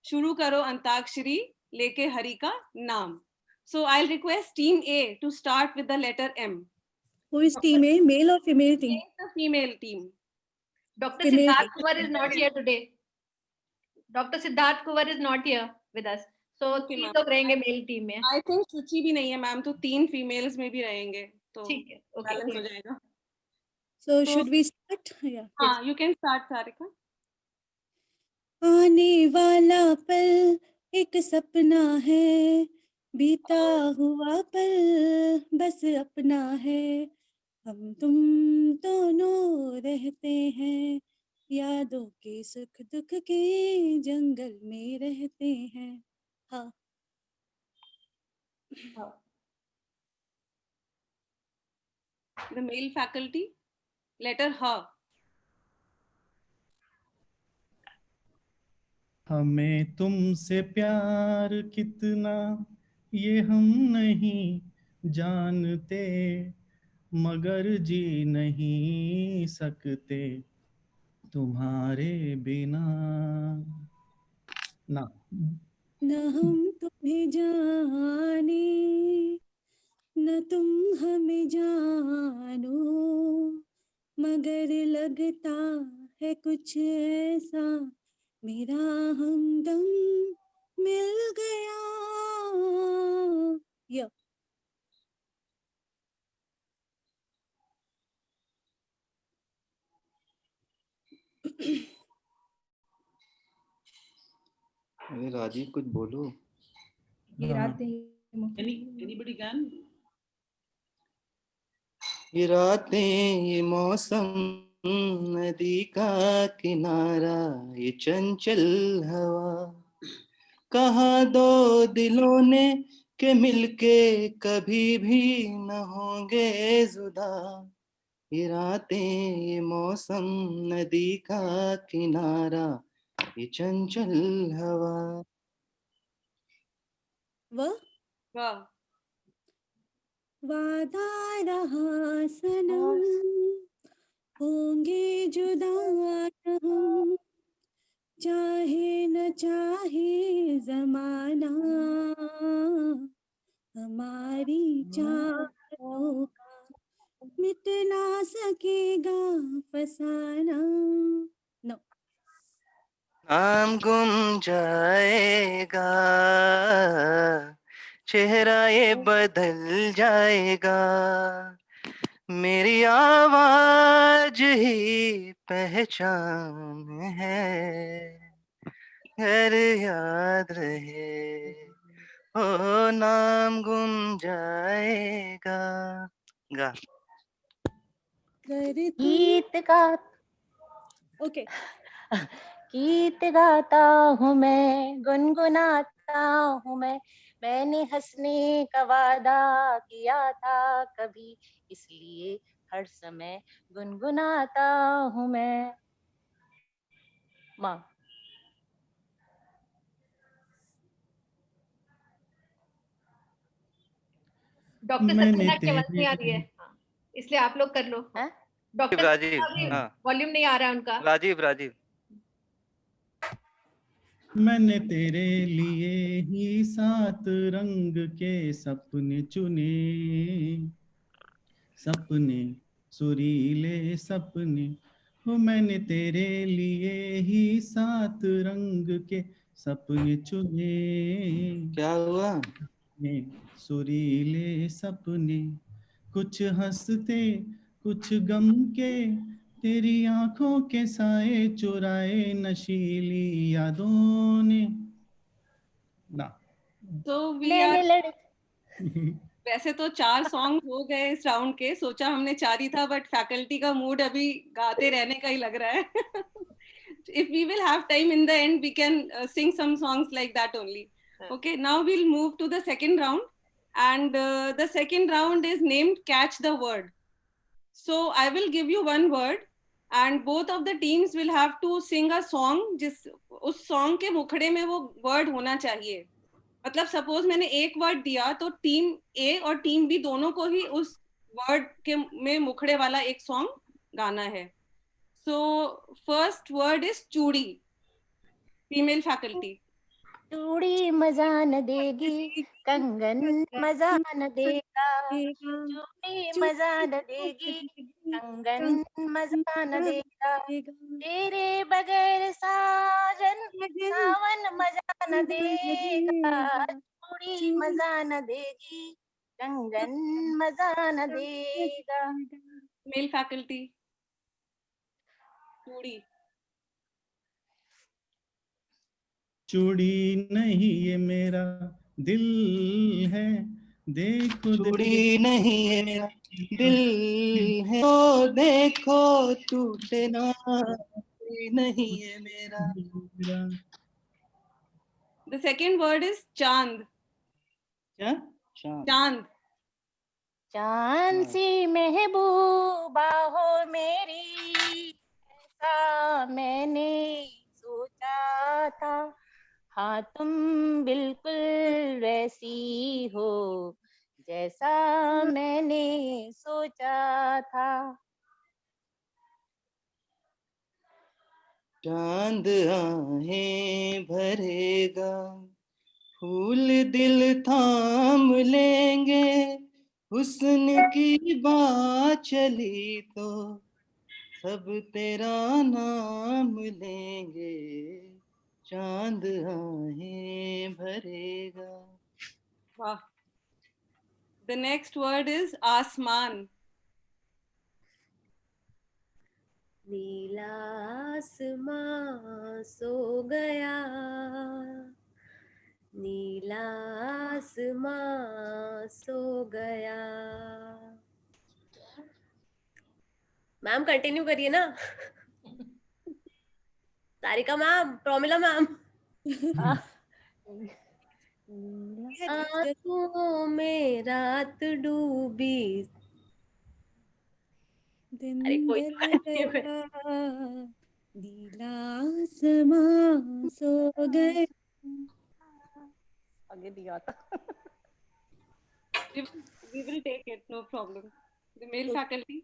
S5: शुरू करो अंताक्षरी लेके हरि का नाम. So I'll request team A to start with the letter M.
S9: Who is team A, male or female team?
S5: The female team.
S3: Dr.
S9: Female
S3: Siddharth Kuvar is not here today. Dr. Siddharth Kuvar is not here with us. So
S5: Okay,
S3: 3
S5: ma'am.
S3: लोग रहेंगे male team में.
S5: I think शुचि भी नहीं है ma'am तो 3 females में भी रहेंगे तो
S3: ठीक है. Okay.
S5: बैलेंस हो जाएगा.
S9: So should we start? Yeah.
S5: हाँ, you can start सारिका.
S9: आने वाला पल एक सपना है, बीता हुआ पल बस अपना है. हम तुम दोनों रहते हैं, यादों के सुख दुख के जंगल में रहते हैं. हाँ.
S5: The male faculty, letter H.
S10: हमें तुमसे प्यार कितना ये हम नहीं जानते, मगर जी नहीं सकते तुम्हारे बिना. ना
S9: न हम तुम्हें जाने, न तुम हमें जानो, मगर लगता है कुछ ऐसा मेरा हमदम मिल गया. या
S11: अरे राजीव कुछ बोलो.
S3: ये रात
S1: Anybody can?
S11: ये रातें ये मौसम नदी का किनारा ये चंचल हवा, कहा दो दिलों ने के मिलके कभी भी न होंगे जुदा. ये रातें ये मौसम नदी का किनारा ये चंचल हवा.
S5: वाह.
S9: वादा रहा सनम, होंगे जुदा हम, चाहे न चाहे जमाना, हमारी चाहों का मिट ना सकेगा फसाना. नो.
S11: नाम गुम जाएगा, चेहरा ये बदल जाएगा, मेरी आवाज ही पहचान है, घर याद रहे ओ नाम गुम जाएगा। गा
S12: गीत गा
S9: ओके
S12: गीत गाता हूँ मैं, गुनगुनाता हूँ मैंने हंसने का वादा किया था कभी, इसलिए हर समय गुनगुनाता हूँ मैं। माँ
S3: डॉक्टर
S10: मैंने
S3: सत्यनारायण की आवाज नहीं आ रही है,
S10: तेरे
S3: हाँ, इसलिए आप लोग कर लो। डॉक्टर
S11: राजीव, हाँ
S3: वॉल्यूम नहीं आ रहा है उनका।
S11: राजीव राजीव।
S10: मैंने तेरे लिए ही 7 रंग के सपने चुने, सपने सुरीले सपने हो, मैंने तेरे लिए ही 7 रंग के सपने चुने।
S11: क्या हुआ?
S10: सुरीले सपने, कुछ हंसते कुछ गम के, तेरी आंखों के साए चुराए नशीली यादों ने ना।
S5: तो वी
S12: मैंने
S5: आर
S12: लड़
S5: वैसे तो 4 सॉन्ग हो गए इस राउंड के, सोचा हमने 4 ही था, बट फैकल्टी का मूड अभी गाते रहने का ही लग रहा है। If we will have time in the end, we can sing some songs like that only. Okay, now we'll move to the second round, and the second round is named Catch the Word. So I will give you one word, and both of the teams will have to sing a song जिस उस song के मुखड़े में वो word होना चाहिए। मतलब suppose मैंने एक वर्ड दिया तो टीम ए और टीम बी दोनों को ही उस वर्ड के में मुखड़े वाला एक सॉन्ग गाना है। सो फर्स्ट वर्ड इज चूड़ी, फीमेल फैकल्टी।
S12: चूड़ी मजा न देगी, कंगन मजा न देगा, चूड़ी मजा न देगी, कंगन मजा न देगा, तेरे बगैर साजन सावन मजा न देगा, चूड़ी मजा न देगी, कंगन मजा न देगा।
S5: मेल फैकल्टी चूड़ी।
S10: चूड़ी नहीं ये मेरा दिल है, देखो
S11: चूड़ी नहीं ये मेरा दिल है, ओ देखो टूटे ना, चूड़ी नहीं ये मेरा।
S5: द सेकेंड वर्ड इज चांद।
S11: क्या? चांद।
S5: चांद।
S12: चांद सी महबूबा हो मेरी, ऐसा मैंने सोचा था, हाँ तुम बिल्कुल वैसी हो जैसा मैंने सोचा था।
S11: चांद आहें भरेगा, फूल दिल थाम लेंगे, हुस्न की बात चली तो सब तेरा नाम लेंगे, चांद आहें भरेगा।
S5: वाह। द नेक्स्ट वर्ड इज आसमान।
S9: नीला आसमां सो गया, नीला आसमां सो गया। मैम कंटिन्यू करिए ना। तारिका मैम, प्रोमिला मैम। आँखों में रात डूबी, दिन
S5: अरे कोई
S9: ढल गया, नीला आसमां सो गया।
S12: आगे दिया था।
S5: We will take it, no problem. The male faculty.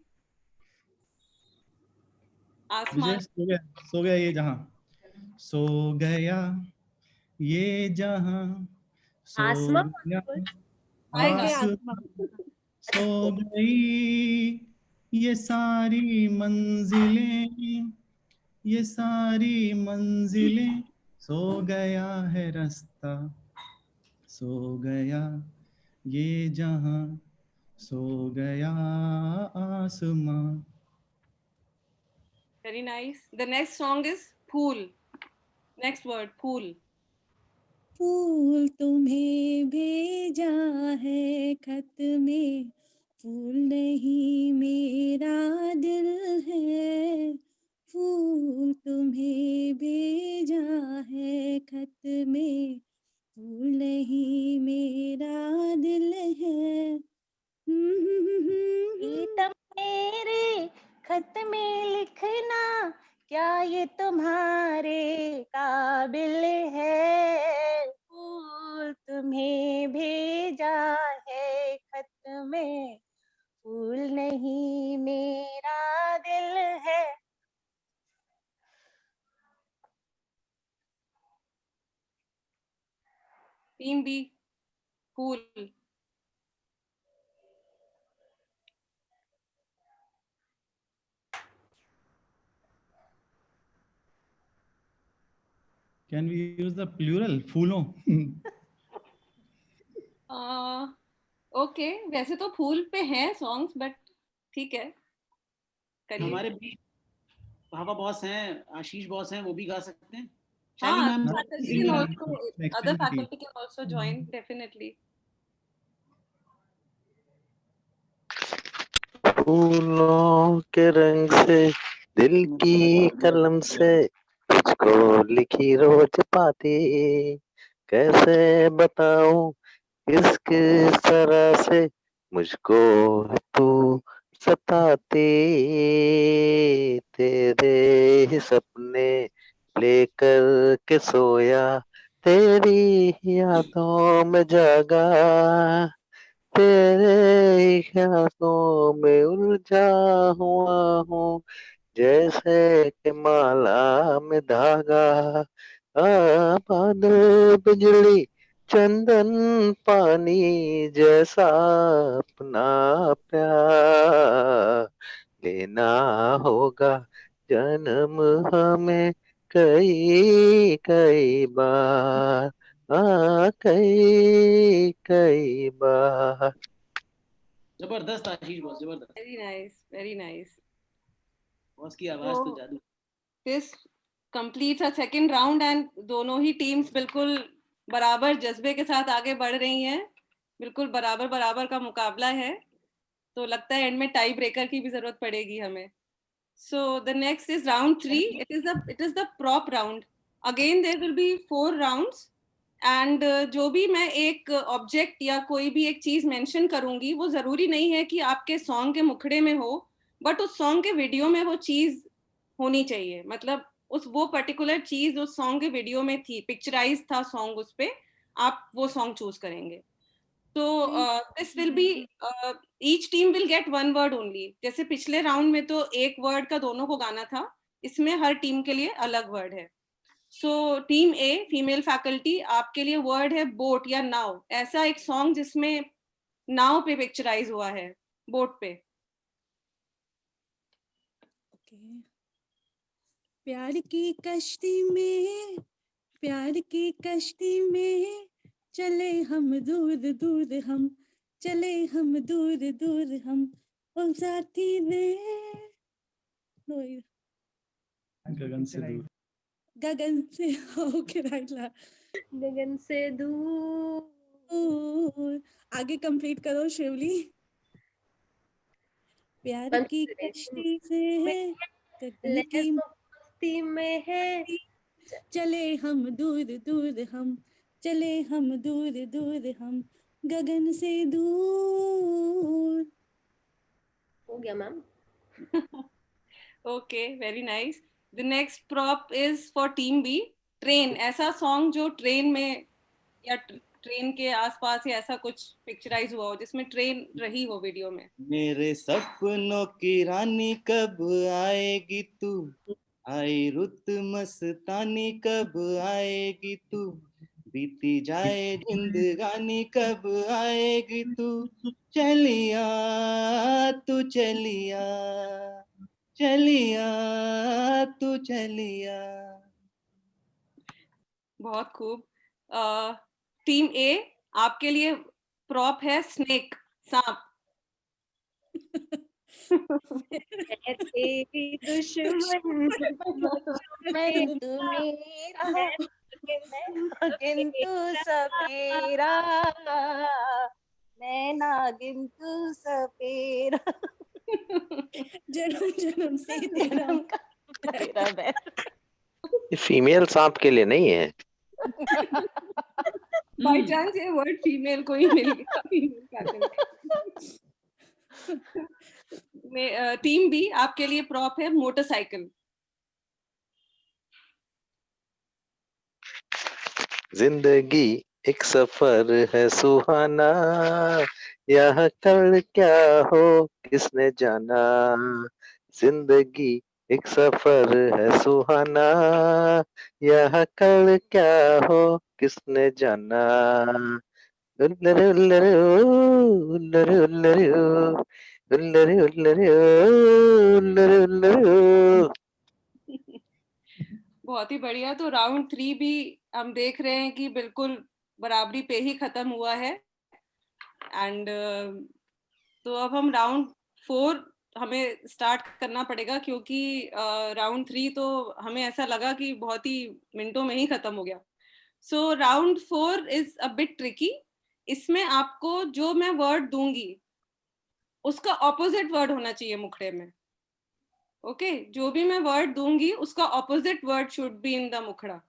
S5: आसमान।
S10: सो गया ये जहां, सो गया ये जहां, सो
S9: आसमां
S10: गया
S9: आसमां।
S10: सो गई ये सारी मंजिलें, ये सारी मंजिलें, सो गया है रास्ता, सो गया ये जहां, सो गया आसमां.
S5: Very nice. The next song is Phool. Next word, Phool.
S9: फूल तुम्हें भेजा है खत में, फूल नहीं मेरा दिल है, फूल तुम्हें भेजा है खत में, फूल नहीं मेरा दिल है.
S12: प्रीतम मेरे खत में लिखना, क्या ये तुम्हारे काबिल है? फूल तुम्हें भेजा है खत में, फूल नहीं मेरा दिल है.
S5: Team B, Phool.
S10: Can we use the plural? फूलों.
S5: ओके, वैसे तो फूल पे हैं सॉन्ग्स, बट ठीक है, करिए.
S1: हमारे बीच भाभा बॉस हैं, आशीष बॉस हैं, वो भी गा सकते हैं.
S5: हाँ,
S1: शैली ma'am
S5: faculty can also, other faculty can also join, definitely.
S11: फूलों के रंग से, दिल की कलम से, तुझको लिखी रोज पाती, कैसे बताऊं किस किस तरह से मुझको तू सताती, तेरे ही सपने लेकर के सोया, तेरी यादों में जागा, तेरे ख्यालों में उलझा हुआ हूँ, जैसे कि माला में धागा. बादल बिजली चंदन पानी जैसा अपना प्यार लेना होगा जन्म हमें कई कई बार, कई कई बार.
S1: जबरदस्त आशीष बॉस, जबरदस्त.
S5: Very nice, very nice.
S1: Boss की आवाज तो जादू.
S5: This completes a second round and दोनों ही टीम्स बिल्कुल बराबर जज्बे के साथ आगे बढ़ रही हैं. बिल्कुल बराबर बराबर का मुकाबला है. तो लगता है एंड में टाई ब्रेकर की भी जरूरत पड़ेगी हमें. So the next is round 3. It is the prop round. Again there will be 4 rounds. And जो भी मैं एक ऑब्जेक्ट या कोई भी एक चीज मेंशन करूंगी, वो जरूरी नहीं है कि आपके सॉन्ग के मुखड़े में हो, बट उस सॉन्ग के वीडियो में वो चीज होनी चाहिए. मतलब उस वो पर्टिकुलर चीज उस सॉन्ग के वीडियो में थी, पिक्चराइज था सॉन्ग, उस पे आप वो सॉन्ग चूज करेंगे. तो this will be, each team will get 1 word only. जैसे पिछले राउंड में तो एक वर्ड का दोनों को गाना था, इसमें हर टीम के लिए अलग वर्ड है. सो टीम ए, फीमेल फैकल्टी, आपके लिए वर्ड है बोट या नाव. ऐसा एक सॉन्ग जिसमें नाव पे पिक्चराइज हुआ है, बोट पे.
S9: प्यार की कश्ती में, प्यार की कश्ती में, चले हम दूर दूर हम, चले हम दूर दूर हम, ओ साथी ने.
S10: गगन से दूर.
S9: गगन से, ओके राइट ला.
S5: गगन से दूर.
S9: आगे कंप्लीट करो शिवली. प्यार की कश्ती से है, गगन की
S5: मस्ती में है,
S9: चले हम दूर दूर हम, चले हम दूर दूर हम, गगन से दूर.
S5: हो गया ma'am. Okay, very nice. The next prop is for team B, train. ऐसा सॉन्ग जो ट्रेन में या ट्रेन के आसपास या ऐसा कुछ पिक्चराइज हुआ हो, जिसमें ट्रेन रही हो वीडियो में.
S11: मेरे सपनों की रानी कब आएगी तू, आई रुत मस्तानी कब आएगी तू, बीती जाए जिंदगानी कब आएगी तू, चलिया तू चलिया, चलिया तू चलिया।
S5: बहुत खूब। टीम ए, आपके लिए प्रॉप है स्नेक, सांप।
S12: मैं तेरी दुश्मन मैं तू मेरा नागिन तू सपेरा मैं नागिन तू सपेरा
S9: जन्म जन्म से तेरा
S12: तेरा बैर।
S13: ये फीमेल सांप के लिए नहीं है।
S5: बाय चांस ये वर्ड फीमेल को ही मिल गया, फीमेल काटल। टीम बी, आपके लिए प्रॉप है मोटरसाइकिल।
S13: जिंदगी एक सफर है सुहाना, यह कल क्या हो किसने जाना। जिंदगी एक सफर है सुहाना, यह कल क्या हो किसने जाना। उल्लरे उल्लरे ओ, उल्लरे उल्लरे ओ, उल्लरे उल्लरे ओ, उल्लरे उल्लरे ओ।
S5: बहुत ही बढ़िया। तो राउंड 3 भी हम देख रहे हैं कि बिल्कुल बराबरी पे ही खत्म हुआ है। एंड तो अब हम राउंड 4 हमें स्टार्ट करना पड़ेगा, क्योंकि राउंड 3 तो हमें ऐसा लगा कि बहुत ही मिनटों में ही खत्म हो गया। सो round 4 is a bit tricky. इसमें आपको जो मैं वर्ड दूंगी उसका ऑपोजिट वर्ड होना चाहिए मुखड़े में। ओके, जो भी मैं वर्ड दूंगी उसका opposite word should be in the mukhda.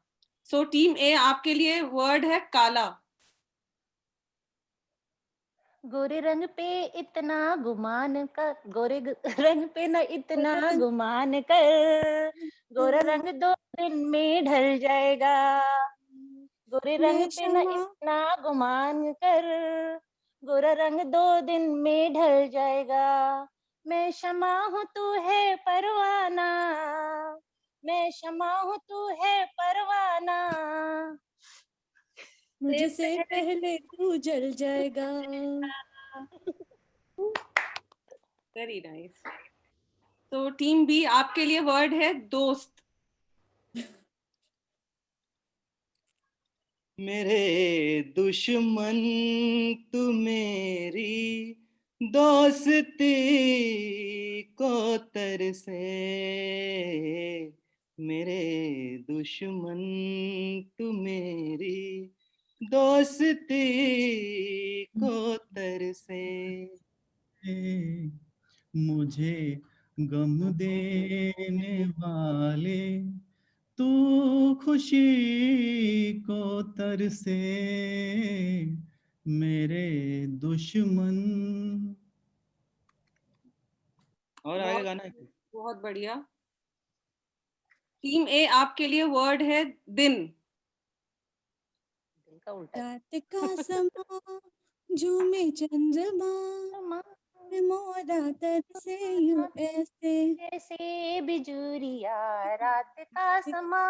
S5: So team ए, आपके लिए वर्ड है काला।
S12: गोरे रंग पे इतना गुमान कर गोरे रंग पे न इतना गुमान कर गोरा रंग 2 दिन में ढल जाएगा गोरे रंग
S9: मैं
S12: पे न
S9: क्षमा
S12: इतना गुमान कर गोरा रंग 2 दिन में ढल जाएगा मैं क्षमा हूँ तू है परवाना मैं क्षमा हूँ तू है परवाना
S9: मुझसे पहले तू जल जाएगा।
S5: Very nice. तो टीम बी, आपके लिए वर्ड है दोस्त।
S11: मेरे दुश्मन तू मेरी दोस्ती को तरसे। मेरे दुश्मन तू मेरी दोस्ती को तरसे।
S10: मुझे गम देने वाले तू खुशी को तरसे। मेरे दुश्मन।
S11: और आगे गाना है।
S5: बहुत बढ़िया। टीम ए, आपके लिए वर्ड है दिन।
S9: रात का समा झूमे चंद्रमा मोरा तरसे यूं ऐसे
S12: जैसे बिजुरिया रात का समा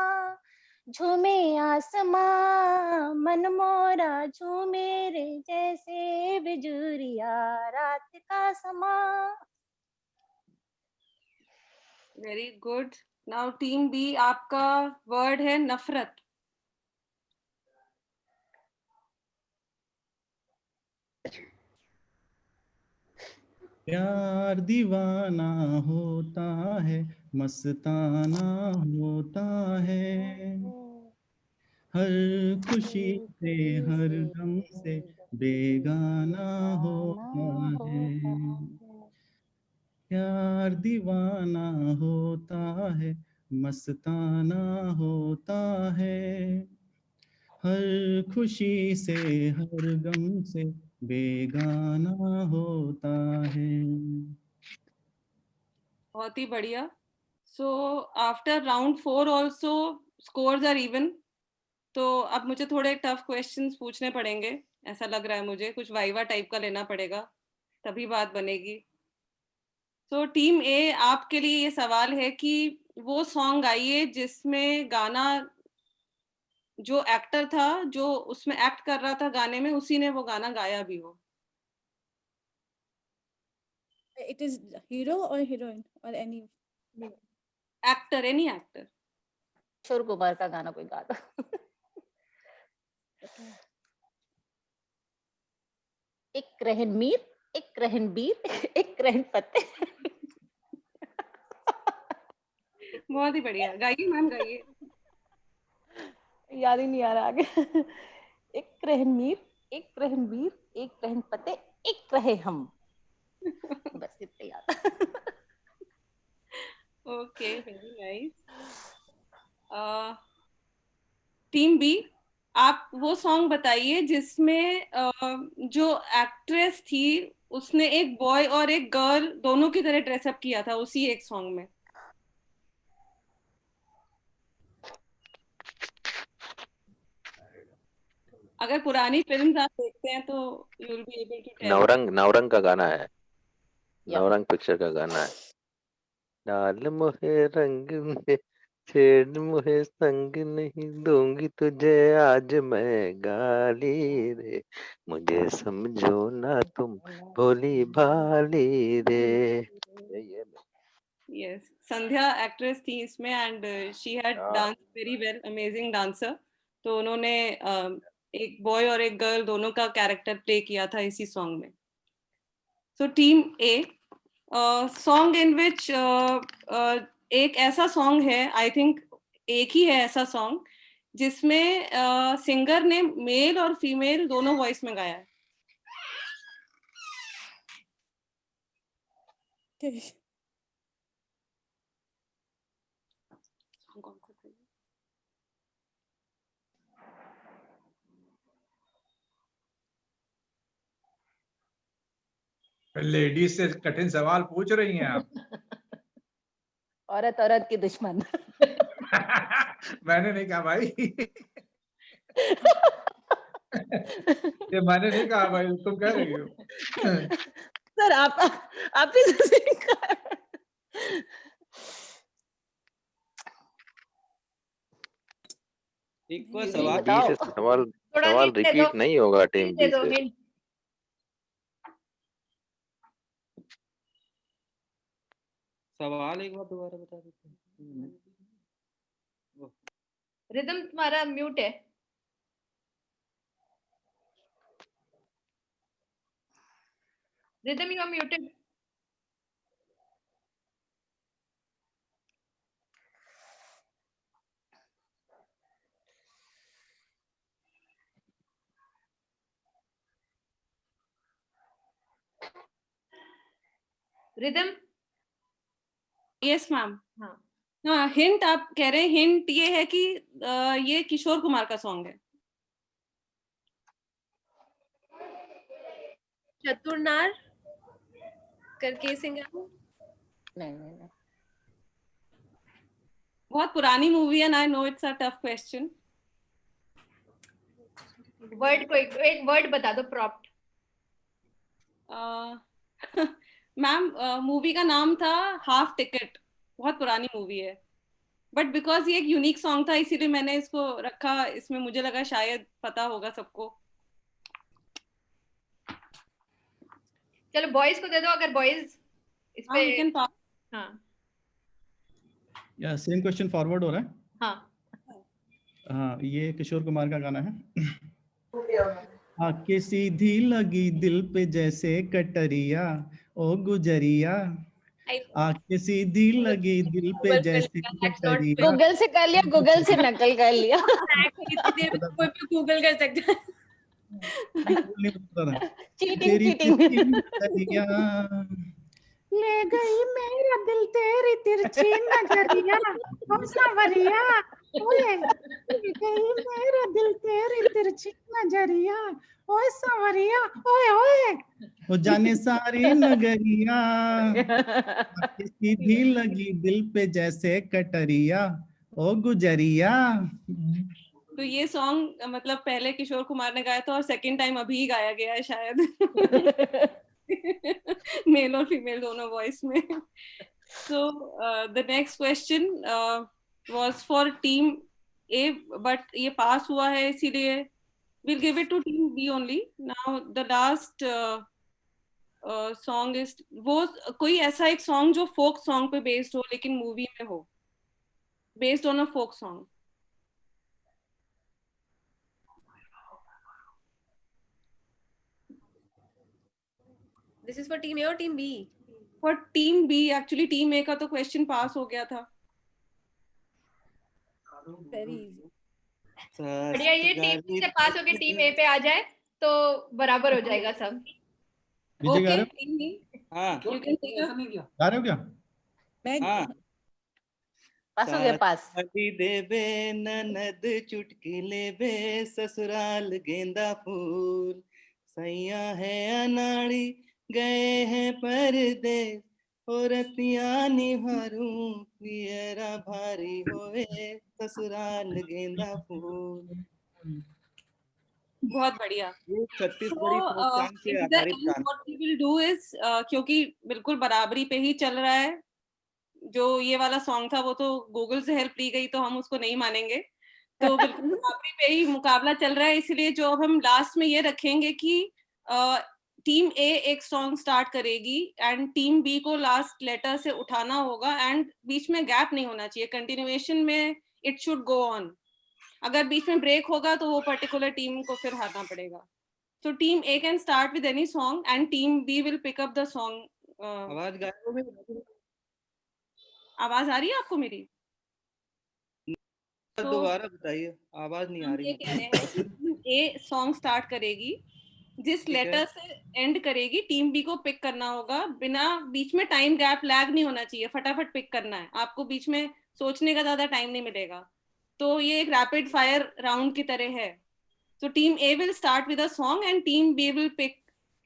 S12: झूमे आसमां मन मोरा झूमे रे जैसे बिजुरिया रात का समा।
S5: Very good. Now team B, आपका वर्ड है नफरत।
S10: प्यार दीवाना होता है, मस्ताना होता है। हर खुशी से हर गम से बेगाना होता है। प्यार दीवाना होता है, मस्ताना होता है। हर खुशी से हर गम से बेगाना होता है।
S5: बहुत ही बढ़िया। So after round 4 also scores are even. तो अब मुझे थोड़े टफ क्वेश्चंस पूछने पड़ेंगे, ऐसा लग रहा है मुझे कुछ वाइवा टाइप का लेना पड़ेगा, तभी बात बनेगी। तो टीम ए, आपके लिए ये सवाल है कि वो सॉन्ग गाइए जिसमें गाना जो एक्टर था जो उसमें एक्ट कर रहा था गाने में, उसी ने वो गाना गाया भी हो।
S9: It is hero or heroine or any
S5: actor, any actor.
S12: Kishore Kumar का गाना कोई गा दो। एक रहन मीर, एक रहन बीर, एक रहन पत्ते।
S5: बहुत ही बढ़िया, गाइए मैम, गाइए।
S12: याद ही नहीं आ रहा आगे। एक रहन मीर, एक रहन बीर, एक रहन पत्ते, एक रहे हम। बस इतना याद।
S5: Okay, very nice. Team B, आप वो सॉन्ग बताइए जिसमें जो एक्ट्रेस थी उसने एक बॉय और एक गर्ल दोनों की तरह ड्रेसअप किया था उसी एक सॉन्ग में। अगर पुरानी फिल्म्स आप देखते हैं तो you will be able to tell.
S13: Navrang, Navrang का गाना है, नवरंग पिक्चर का गाना है। डाल मोहे रंग में, छेड़ मोहे संग, नहीं दूंगी तुझे आज मैं गाली रे, मुझे समझो ना तुम भोली भाली रे।
S5: यस, संध्या एक्ट्रेस थी इसमें and she had dance very well, amazing dancer. तो उन्होंने एक बॉय और एक गर्ल दोनों का कैरेक्टर प्ले किया था इसी सॉन्ग में। सो टीम ए, सॉन्ग इन विच एक ऐसा सॉन्ग है, आई थिंक एक ही है ऐसा सॉन्ग जिसमें सिंगर ने मेल और फीमेल दोनों वॉइस में गाया है।
S2: लेडीज से कठिन सवाल पूछ रही हैं आप।
S12: औरत औरत की दुश्मन।
S2: मैंने नहीं कहा भाई। ये मैंने नहीं कहा भाई, तुम कह रही हो।
S12: सर आप ही से
S1: एक बार
S12: सवाल
S13: टीम बी से सवाल सवाल रिपीट नहीं होगा टीम बी से।
S1: सवाल एक बार दोबारा बता देते।
S3: रिदम तुम्हारा म्यूट है। Rhythm, you are muted. Rhythm.
S5: Yes ma'am.
S3: हाँ,
S5: हाँ, हिंट आप कह रहे हैं, हिंट ये है कि ये किशोर कुमार का सॉन्ग है।
S3: चतुरनार करके सिंगर।
S12: नहीं।
S5: बहुत पुरानी मूवी है, I know it's a tough question.
S3: Word को एक वर्ड बता दो, प्रॉप्ट।
S5: मैम, मूवी का नाम था हाफ टिकट, बहुत पुरानी मूवी है, बट बिकॉज ये एक यूनिक सॉन्ग था इसीलिए मैंने इसको रखा इसमें, मुझे लगा शायद पता होगा सबको।
S3: चलो बॉयज को दे दो, अगर बॉयज इस पे।
S5: we can pass.
S3: हाँ
S10: या सेम क्वेश्चन फॉरवर्ड हो रहा है।
S3: हाँ
S10: हाँ, ये किशोर कुमार का गाना है। आके सीधी लगी दिल पे जैसे कटरिया, ओ गुजरिया, आके सीधी लगी दिल पे जैसे कटरिया।
S12: गूगल से कर लिया, गूगल से नकल कर लिया।
S3: कोई भी गूगल कर सकता है।
S12: चीटिंग।
S8: ले गई मेरा दिल तेरी तिरछी नजरिया, ओ सांवरिया, ओए ले गई मेरा दिल तेरी तिरछी नजरिया, ओए सांवरिया, ओए ओए
S10: हो जाने सारी नगरिया, सीधी लगी दिल पे जैसे कटरिया, ओ गुजरिया।
S5: तो ये सॉन्ग मतलब पहले किशोर कुमार ने गाया था और सेकंड टाइम अभी ही गाया गया है शायद। मेल और फीमेल दोनों वॉइस में। So the next question was for team A, but ये पास हुआ है इसीलिए we'll give it to team B only. Now the last song is वो कोई ऐसा एक सॉन्ग जो फोक सॉन्ग पे बेस्ड हो लेकिन मूवी में हो, based on a folk song.
S3: This is for team A or team B?
S5: For team B, actually team A का तो क्वेश्चन पास हो गया था.
S9: Very easy.
S3: बढ़िया, ये टीम B से पास होके टीम A पे आ जाए तो बराबर हो जाएगा सब.
S10: विजय गा
S5: Okay,
S10: रहे हो?
S5: team B.
S1: हाँ
S5: You can take a.
S10: गा रहे हो क्या?
S9: मैं
S1: हाँ
S12: पास हो गया, पास.
S11: शादी देबे ननद चुटकी बे ससुराल गेंदा फूल, सैया है अनाड़ी गए हैं परदेस, औरतिया निहारूं पियरा भारी होए ससुराल गेंदा फूल.
S5: बहुत बढ़िया.
S6: ये छत्तीसगढ़ी फोक सॉन्ग पे आधारित गाना.
S5: What we will do is क्योंकि बिल्कुल बराबरी पे ही चल रहा है, जो ये वाला सॉन्ग था वो तो गूगल से हेल्प ली गई तो हम उसको नहीं मानेंगे, तो बिल्कुल बराबरी पे ही मुकाबला चल रहा है. इसलिए जो अब हम लास्ट में ये रखेंगे कि टीम ए एक सॉन्ग स्टार्ट करेगी एंड टीम बी को लास्ट लेटर से उठाना होगा एंड बीच में गैप नहीं होना चाहिए, कंटिन्यूएशन में इट शुड गो ऑन. अगर बीच में ब्रेक होगा तो वो पर्टिकुलर टीम को फिर हारना पड़ेगा. So team A can start with any song and team B will pick up the song.
S11: आवाज गायब हो गई.
S5: आवाज आ रही है आपको मेरी?
S11: दोबारा बताइए, आवाज नहीं आ
S5: हम
S11: रही.
S5: ये कह रहे हैं कि टीम ए सॉन्ग स्टार्ट करेगी, जिस लेटर से एंड करेगी टीम बी को पिक करना होगा, बिना बीच में टाइम गैप लैग नहीं होना चाहिए, फटाफट पिक करना है. आपको बीच में सोचने का ज्यादा टाइम नहीं मिलेगा. तो ये एक रैपिड फायर राउंड की तरह है. So team A will start with a song and team B will pick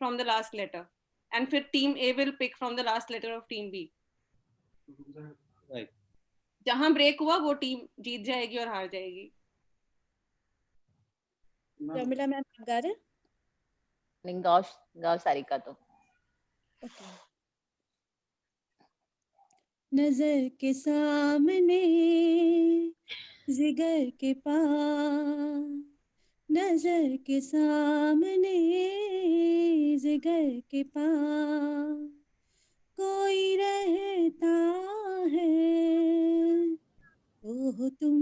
S5: from the last letter, and फिर team A will pick from the last letter of team B.
S11: Right.
S5: जहां break हुआ वो team जीत जाएगी और हार जाएगी.
S9: Pramila ma'am आप गा रहे हैं?
S12: नहीं, गाओ सारिका तो.
S9: नजर के सामने जिगर के पास, नजर के सामने जिगर के पास कोई रहता है, वो हो तुम.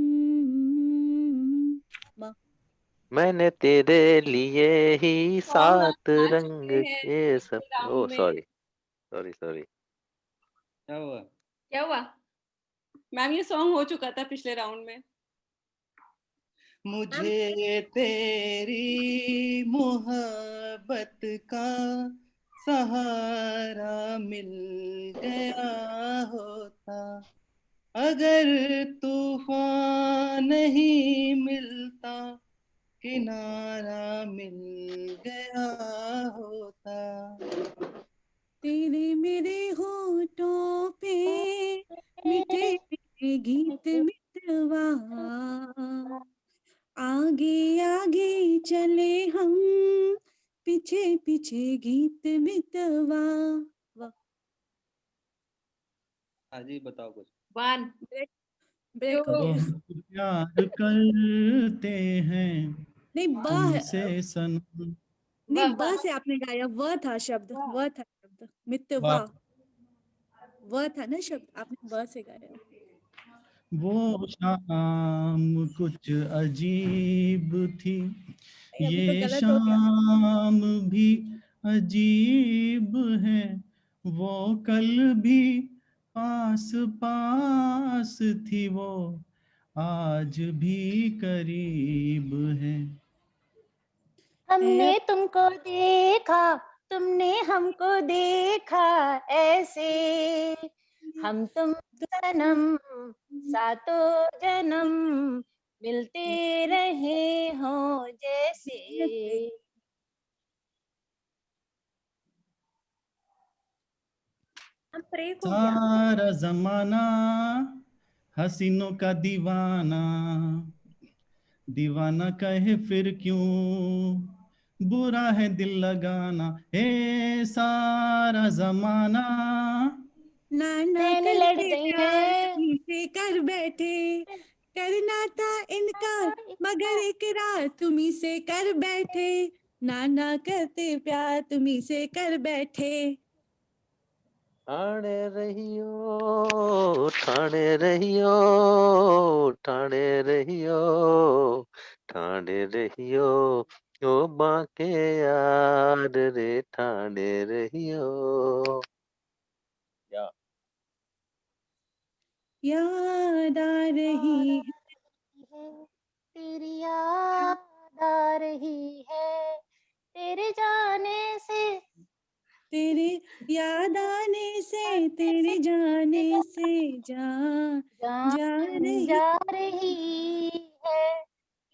S13: मैंने तेरे लिए ही सात रंग के सब. ओ सॉरी.
S11: क्या हुआ?
S5: क्या हुआ मैम? ये सॉन्ग हो चुका था पिछले राउंड में.
S11: मुझे तेरी मोहब्बत का सहारा मिल गया होता, अगर तूफान नहीं मिलता किनारा मिल गया होता.
S9: तेरे मेरे होठों पे मीठे मीठे गीत मितवा, आगे आगे चले हम पीछे पीछे गीत मितवा.
S11: हाँ जी, बताओ कुछ.
S3: One.
S9: ब्रेक हो गया.
S10: बहुत प्यार करते हैं
S9: नहीं बा है,
S10: हमसे सनम.
S9: नहीं बा से आपने गाया, वह था शब्द, वह था शब्द मितवा, वह था ना शब्द, आपने वह से गाया.
S10: वो शाम कुछ अजीब थी, ये शाम भी अजीब है, वो कल भी पास पास थी, वो आज भी करीब है.
S12: हमने तुमको देखा, तुमने हमको देखा, ऐसे हम तुम सनम सातों जन्म मिलते रहे हो जैसे.
S10: सारा जमाना हसीनों का दीवाना, दीवाना कहे फिर क्यों बुरा है दिल लगाना. हे सारा जमाना
S9: नाना करके प्यार तुमसे कर बैठे, करना था इनकार मगर इकरार तुम्ही से कर बैठे, नाना करते प्यार तुम्ही से कर बैठे।
S13: ठाणे रहियो ठाणे रहियो ठाणे रहियो ठाणे रहियो ओ बाके यार रे ठाणे रहियो। या
S9: याद आ रही है।
S12: तेरी याद आ रही है, तेरे जाने से
S9: तेरे याद आने से, तेरे जाने से जा
S12: जान
S9: रही।
S12: जा रही है,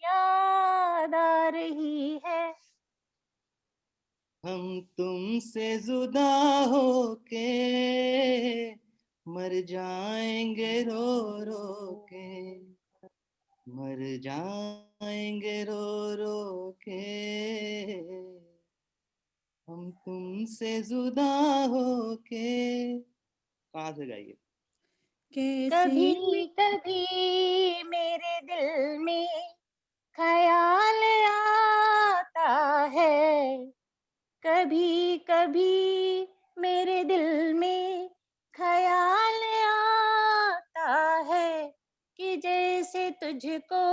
S12: याद आ रही है।
S11: हम तुमसे जुदा होके मर जाएंगे रो रो के, मर जाएंगे रो रो के। हम तुमसे जुदा होके। कहाँ से गाइए?
S9: कैसे
S12: कभी कभी मेरे दिल में ख्याल आता है, कभी कभी मेरे दिल में ख्याल आता है कि जैसे तुझको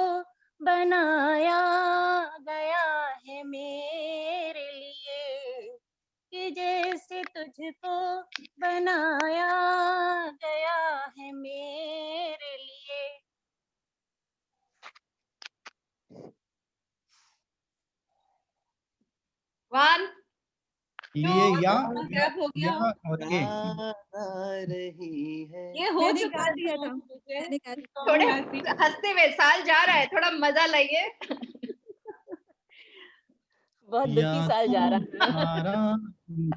S12: बनाया गया है मेरे लिए, कि जैसे तुझको बनाया गया है मेरे लिए।
S3: वन
S10: ये या
S3: गैप हो गया।
S10: और ये
S11: याद आ रही है।
S3: ये हो
S9: मैंने
S3: चुका
S9: गा
S3: है
S9: दिया था,
S3: song मुझे।
S9: मैंने गा दिया।
S3: थोड़े हंसते हुए साल जा रहा है, थोड़ा मजा लाइए।
S12: बहुत दुखी
S10: या
S12: साल जा रहा है।
S10: तुम्हारा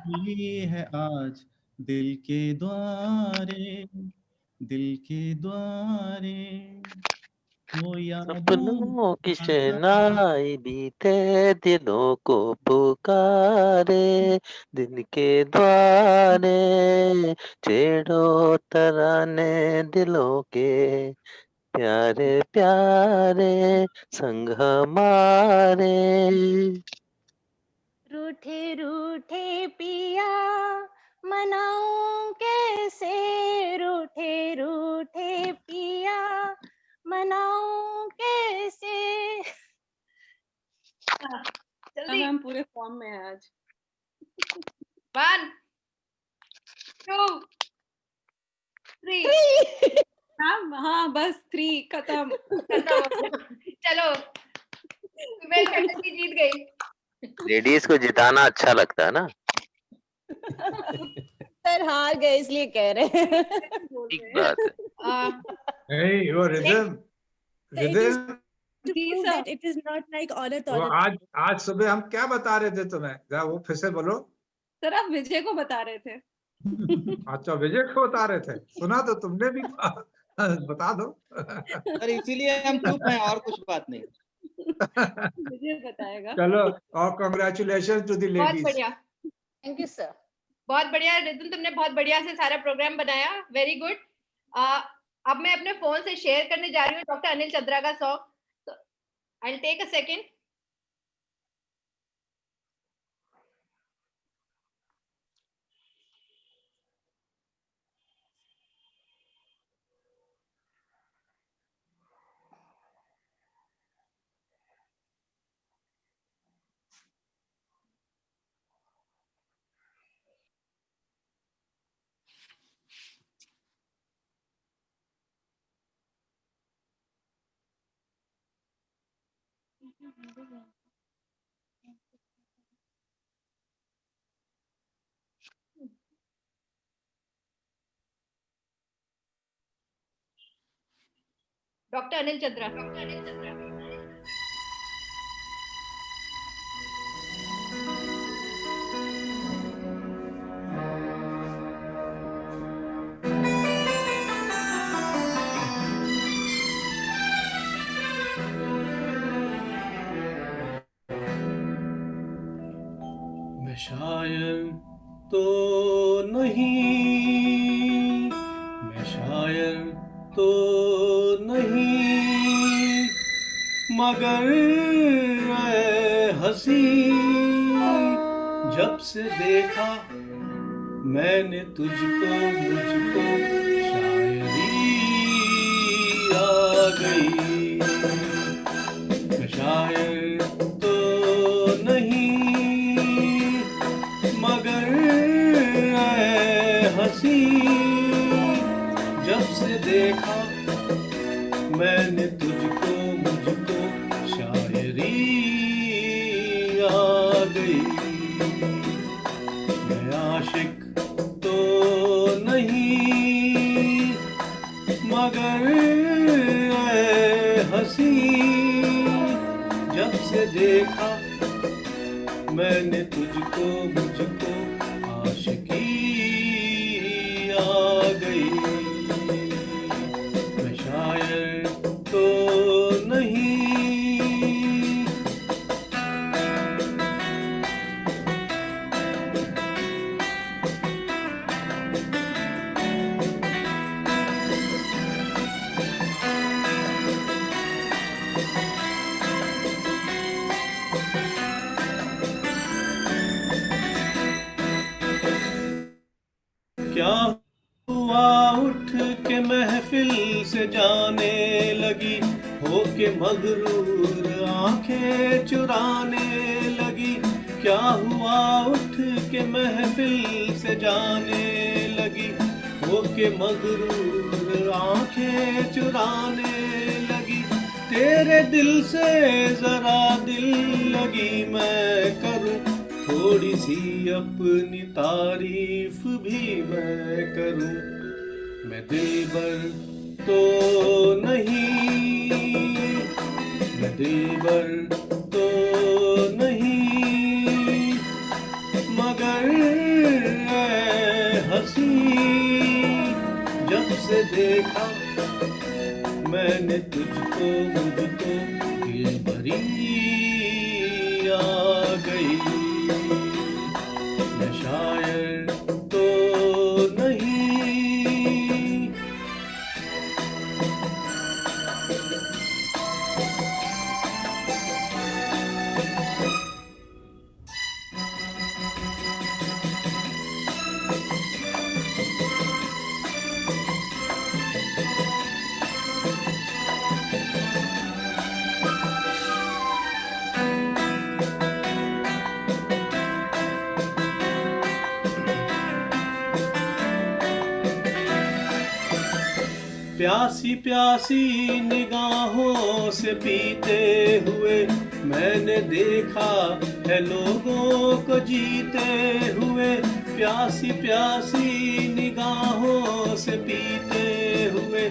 S10: ही है आज दिल के द्वारे, दिल के द्वारे वो यादों
S13: सपनों की
S10: का
S13: शहनाई बीते दिलों को पुकारे, दिल के द्वारे छेड़ो तराने दिलों के, प्यारे प्यारे संग हमारे।
S12: रूठे रूठे पिया मनाऊं कैसे, रूठे रूठे पिया मनाऊं कैसे।
S3: जल्दी
S5: हम पूरे फॉर्म में हैं आज।
S3: 1 2 3
S5: हाँ बस 3 खत्म।
S3: चलो फीमेल कैटेगरी जीत गई।
S13: लेडीज को जिताना अच्छा लगता है ना।
S12: सर हार गए इसलिए कह रहे हैं।
S13: ठीक बात है।
S2: नहीं वो rhythm
S9: It is
S2: rhythm
S9: to prove that it is not like औरत
S2: वो
S9: औरत।
S2: आज सुबह हम क्या बता रहे थे तुम्हें, जरा वो फिर से बोलो।
S5: सर आप विजय को बता रहे थे।
S2: अच्छा विजय को बता रहे थे, सुना तो तुमने भी, बता दो।
S11: सर इसीलिए हम चुप हैं और कुछ बात नहीं।
S5: विजय बताएगा।
S2: चलो और कांग्रेचुलेशन टू द
S3: बहुत
S2: लेडीज।
S3: बढ़िया,
S12: थैंक यू सर।
S3: बहुत बढ़िया रिदम, तुमने बहुत बढ़िया से सारा प्रोग्राम बनाया। Very good. अब मैं अपने फोन से शेयर करने जा रही हूँ डॉक्टर अनिल चंद्रा का song. I will take a second. Doctor Anil Chandra.
S10: मैं शायर तो नहीं, मैं शायर तो नहीं, मगर ऐ हसी
S14: से देखा मैंने तुझको मुझको शायरी आ गई। मैं शायर तो नहीं मगर ऐ हंसी, जब से देखा मैंने तुझको मुझको शायरी आ गई। मैं आशिक तो नहीं मगर ऐ हंसी, जब से देखा मैंने तुझको मुझको आशिकी आ गई। मैं शायर तो नहीं। क्या हुआ उठ के महफिल से जाने लगी, हो के मगरूर आंखें चुराने लगी। क्या हुआ उठ के महफिल से जाने लगी, हो के मगरूर आंखें चुराने लगी। तेरे दिल से जरा दिल लगी मैं करूं, थोड़ी सी अपनी तारीफ भी मैं करूं। मैं दिलबर तो नहीं, मैं दिलबर तो नहीं मगर ऐ हंसी, जब से देखा मैंने तुझको मुझको दिलबरी आ गई। मैं शायर तो नहीं। प्यासी प्यासी निगाहों से पीते हुए मैंने देखा है लोगों को जीते हुए। प्यासी प्यासी निगाहों से पीते हुए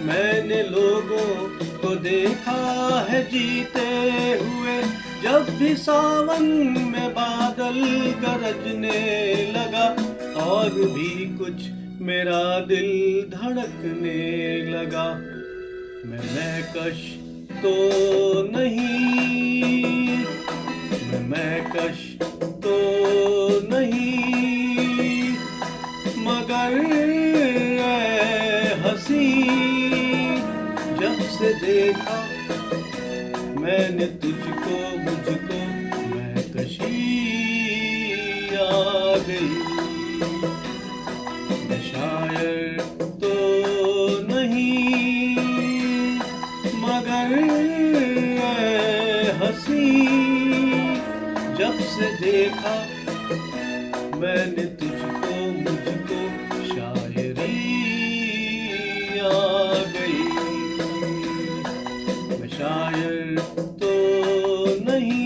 S14: मैंने लोगों को देखा है जीते हुए। जब भी सावन में बादल गरजने लगा और भी कुछ मेरा दिल धड़कने लगा। मैं कश तो नहीं, मैं कश तो नहीं मगर ऐ हंसी, जब से देखा मैंने तुझको मुझको मैं कशी आ गई। मैं शायर तो नहीं मगर ऐ हंसी, जब से देखा मैंने तुझको मुझको शायरी आ गई। मैं शायर तो नहीं।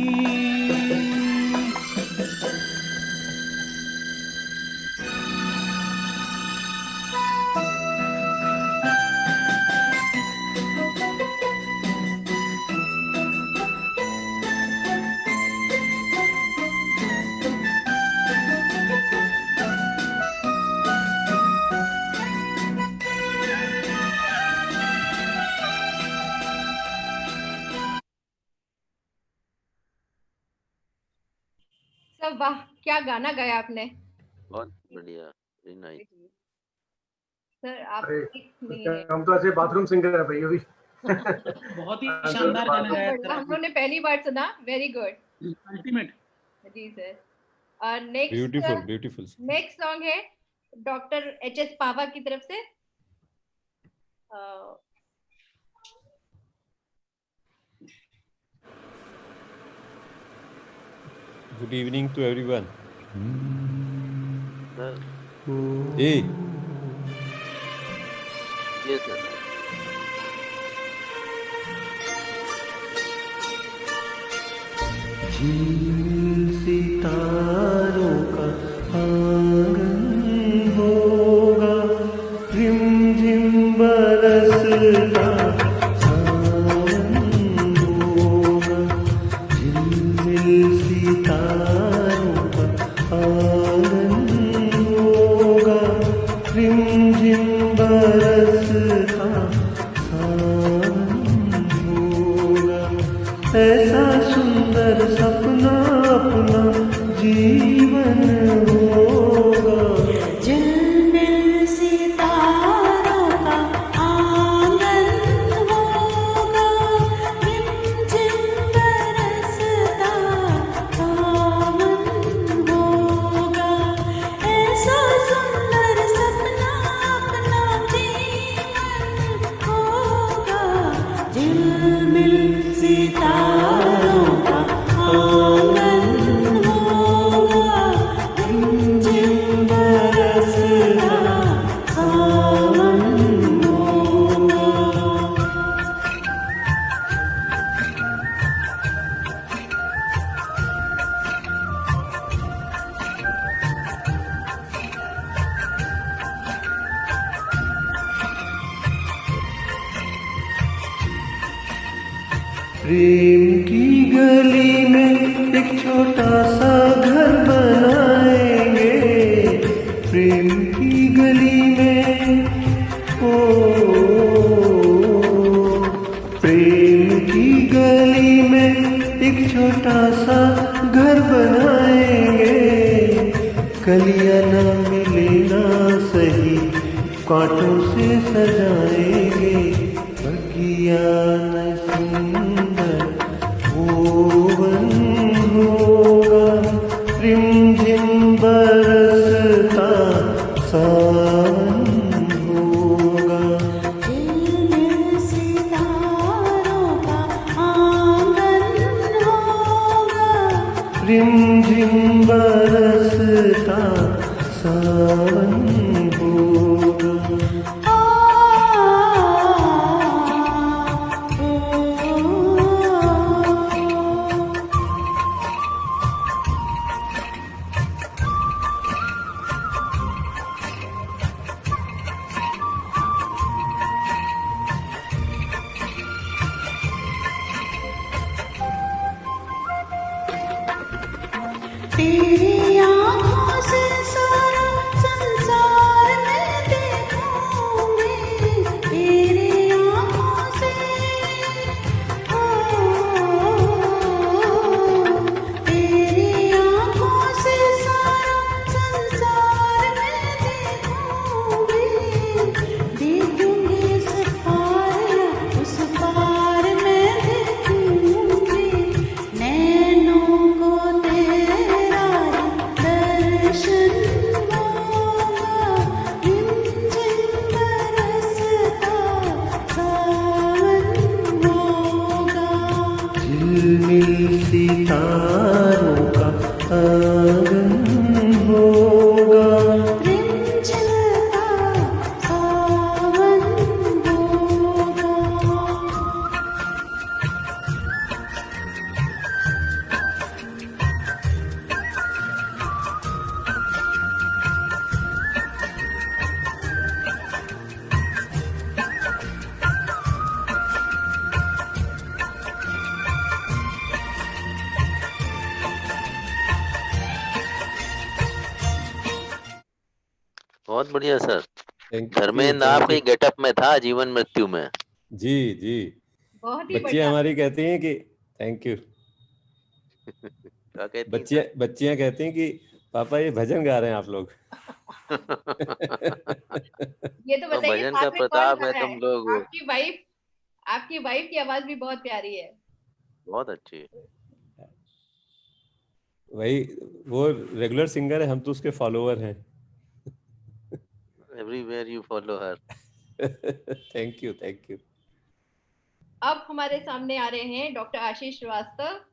S3: सब वाह, क्या गाना गाया आपने।
S13: बहुत बढ़िया, वेरी नाइस।
S3: सर आप
S15: हम तो ऐसे बाथरूम सिंगर है भाई अभी।
S1: बहुत ही शानदार गाना गाया
S3: हम लोगों ने पहली बार सुना। Very good,
S1: ultimate.
S3: जी sir. Next
S16: beautiful
S3: next song है डॉक्टर HS पावा की तरफ से।
S16: Good evening to everyone. ए
S13: Yes, sir.
S14: झील सितारों का आंगन होगा, रिमझिम बरसता सावन होगा। झील सितारों का आंगन होगा, रिमझिम बरसता सावन होगा। ऐसा सुंदर सपना अपना जीवन होगा।
S9: झिलमिल सितारों का आंगन होगा, रिमझिम बरसता सावन होगा। ऐसा सुंदर सपना अपना जीवन होगा। झिलमिल सितारों का आंगन होगा, रिमझिम बरसता सावन होगा।
S14: प्रेम की गली में एक छोटा सा घर बनाएंगे। प्रेम की गली में प्रेम की गली में एक छोटा सा घर बनाएंगे। कलियां ना मिले ना सही, कांटों से सजाएंगे। बगिया न सुंदर भुवन होगा, रिमझिम बरसता सावन होगा।
S9: झिलमिल सितारों का आंगन होगा,
S14: रिमझिम बरसता सावन होगा।
S9: तेरी आँखों से सारा संसार मैं देखूंगी। तेरी आँखों से तेरी आँखों से सारा संसार मैं देखूंगी। देखूंगी इस पार या उस पार मैं देखूंगी। नैनों को तेरा दर्शन होगा, रिमझिम बरसता सावन होगा।
S14: झिलमिल सितारों का आंगन होगा,
S9: रिमझिमता सावन होगा।
S13: बहुत बढ़िया सर।
S16: थैंक
S13: धर्मेंद्र आपके गेटअप में था जीवन मृत्यु में।
S16: जी जी।
S3: बहुत ही
S16: बच्चियां
S3: बढ़िया।
S16: हमारी कहती हैं कि थैंक यू।
S13: क्या कहती हैं
S16: बच्चियां कहती हैं कि पापा ये भजन गा रहे हैं आप लोग।
S3: ये तो बताइए
S13: भजन
S3: साथ
S13: का
S3: में कौन
S13: प्रताप
S3: गा
S13: है
S3: रहा
S13: तुम लोग।
S3: आपकी वाइफ की आवाज भी बहुत प्यारी है।
S13: बहुत अच्छी।
S16: वही वो रेगुलर सिंगर है, हम तो उसके फॉलोअर हैं।
S13: Everywhere you follow her.
S16: Thank you, thank you.
S3: अब हमारे सामने आ रहे हैं डॉक्टर आशीष श्रीवास्तव।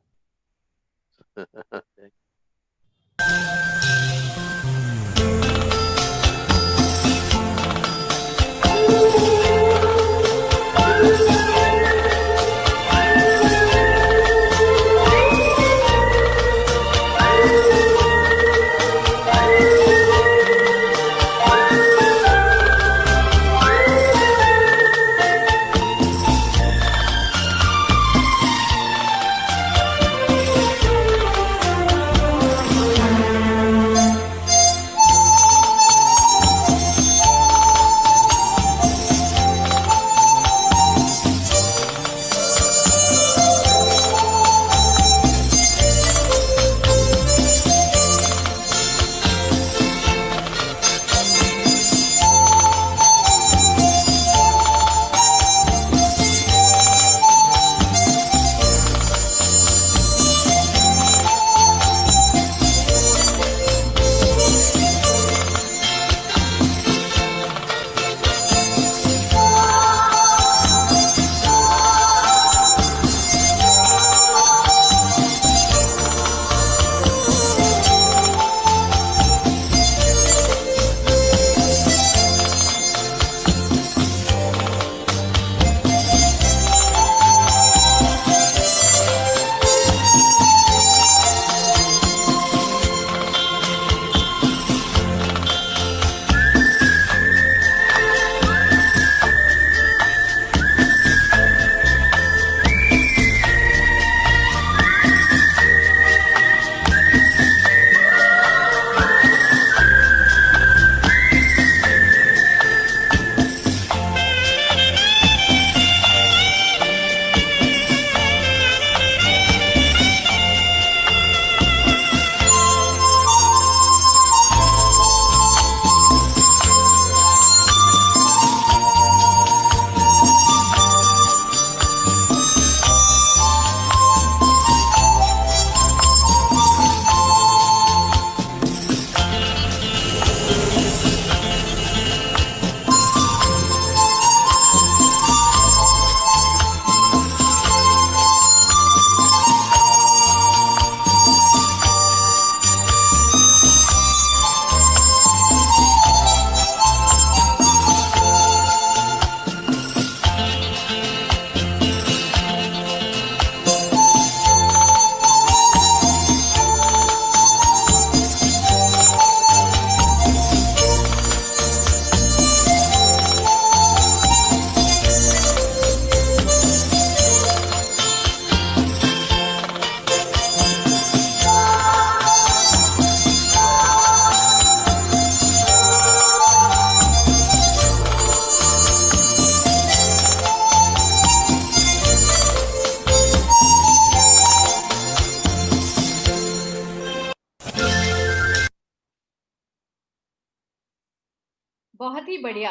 S3: बहुत ही बढ़िया।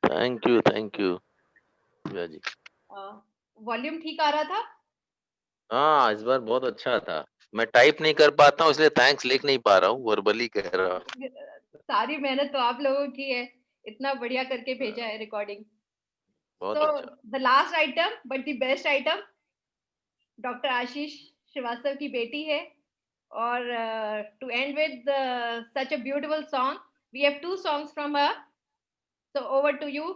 S13: Thank you Pooja ji.
S3: Volume ठीक आ रहा था?
S13: हाँ, इस बार बहुत अच्छा था। मैं टाइप नहीं कर पाता हूँ इसलिए थैंक्स लिख नहीं पा रहा हूँ, वर्बली कह रहा हूँ।
S3: सारी मेहनत तो आप लोगों की है, इतना बढ़िया करके भेजा है रिकॉर्डिंग।
S13: बहुत
S3: So
S13: अच्छा।
S3: the last item but the best item, doctor Ashish Shrivastava की बेटी है और to end with such a beautiful song, we have 2 songs from her. So over to you.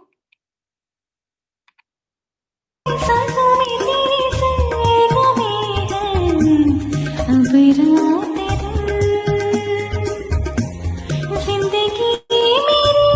S17: जिंदगी मेरी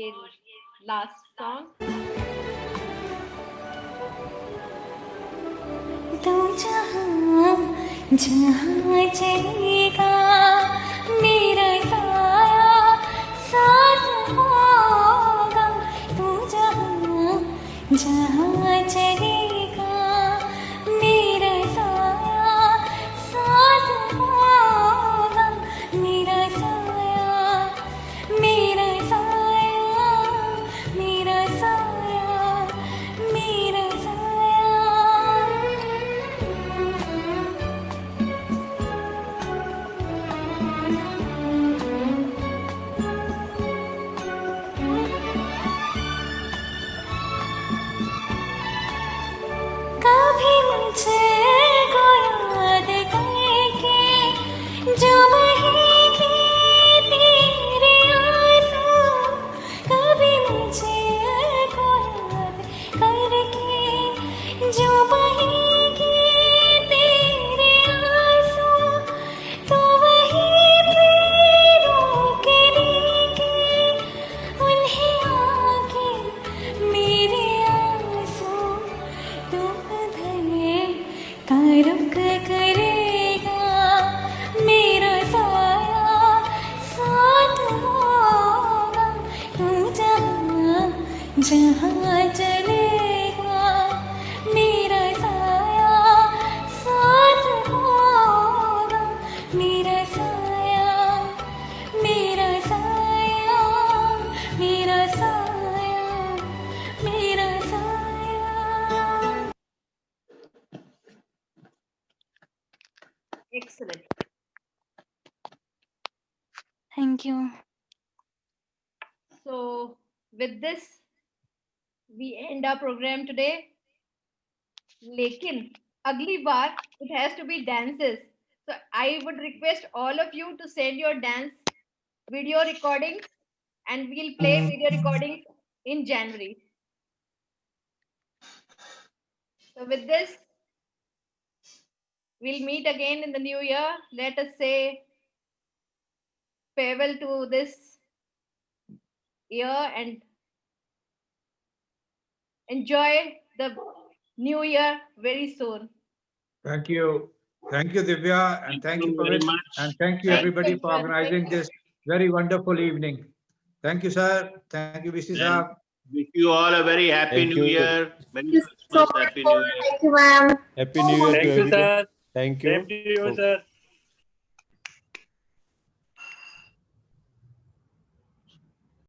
S3: ये लास्ट सॉन्ग।
S17: तू जहाँ जहाँ चलेगा मेरा साया साथ होगा। तू जहाँ जहाँ चलेगा मेरा साया साथ होगा। मेरा साया मेरा साया मेरा साया मेरा साया। कभी मुझे को याद करके जो बहेगी तेरे आंसू। कभी मुझे को याद करके जो बहेगी तेरे आंसू। तो वहीं पे रोक देंगे उन्हें आके मेरे आंसू। तू उधर का रुख करेगा मेरा साया साथ होगा। तू जहाँ जहाँ चलेगा मेरा साया साथ होगा। मेरा साया मेरा साया मेरा साया मेरा साया।
S3: Excellent.
S17: Thank you.
S3: So with this we end our program today. लेकिन अगली बार it has to be dances. So I would request all of you to send your dance video recordings and we'll play video recordings in January. So with this, we'll meet again in the new year. Let us say farewell to this year and enjoy the new year very soon.
S2: Thank you. Thank you, Divya, and thank you,
S1: very
S2: Pavit,
S1: much.
S2: and thank you,
S3: Thank
S2: everybody,
S3: you,
S2: for
S3: sir.
S2: organizing
S3: Thank you.
S2: this very wonderful evening. Thank you, sir. Thank you, VC
S1: And
S2: Saab.
S1: wish you all a very happy
S16: Thank
S1: new
S16: you.
S1: year. Merry Christmas, happy new year.
S17: Thank you, ma'am.
S16: Happy New Year to
S6: Thank you,
S16: everyone.
S6: sir.
S16: Thank you.
S6: Same to you, sir.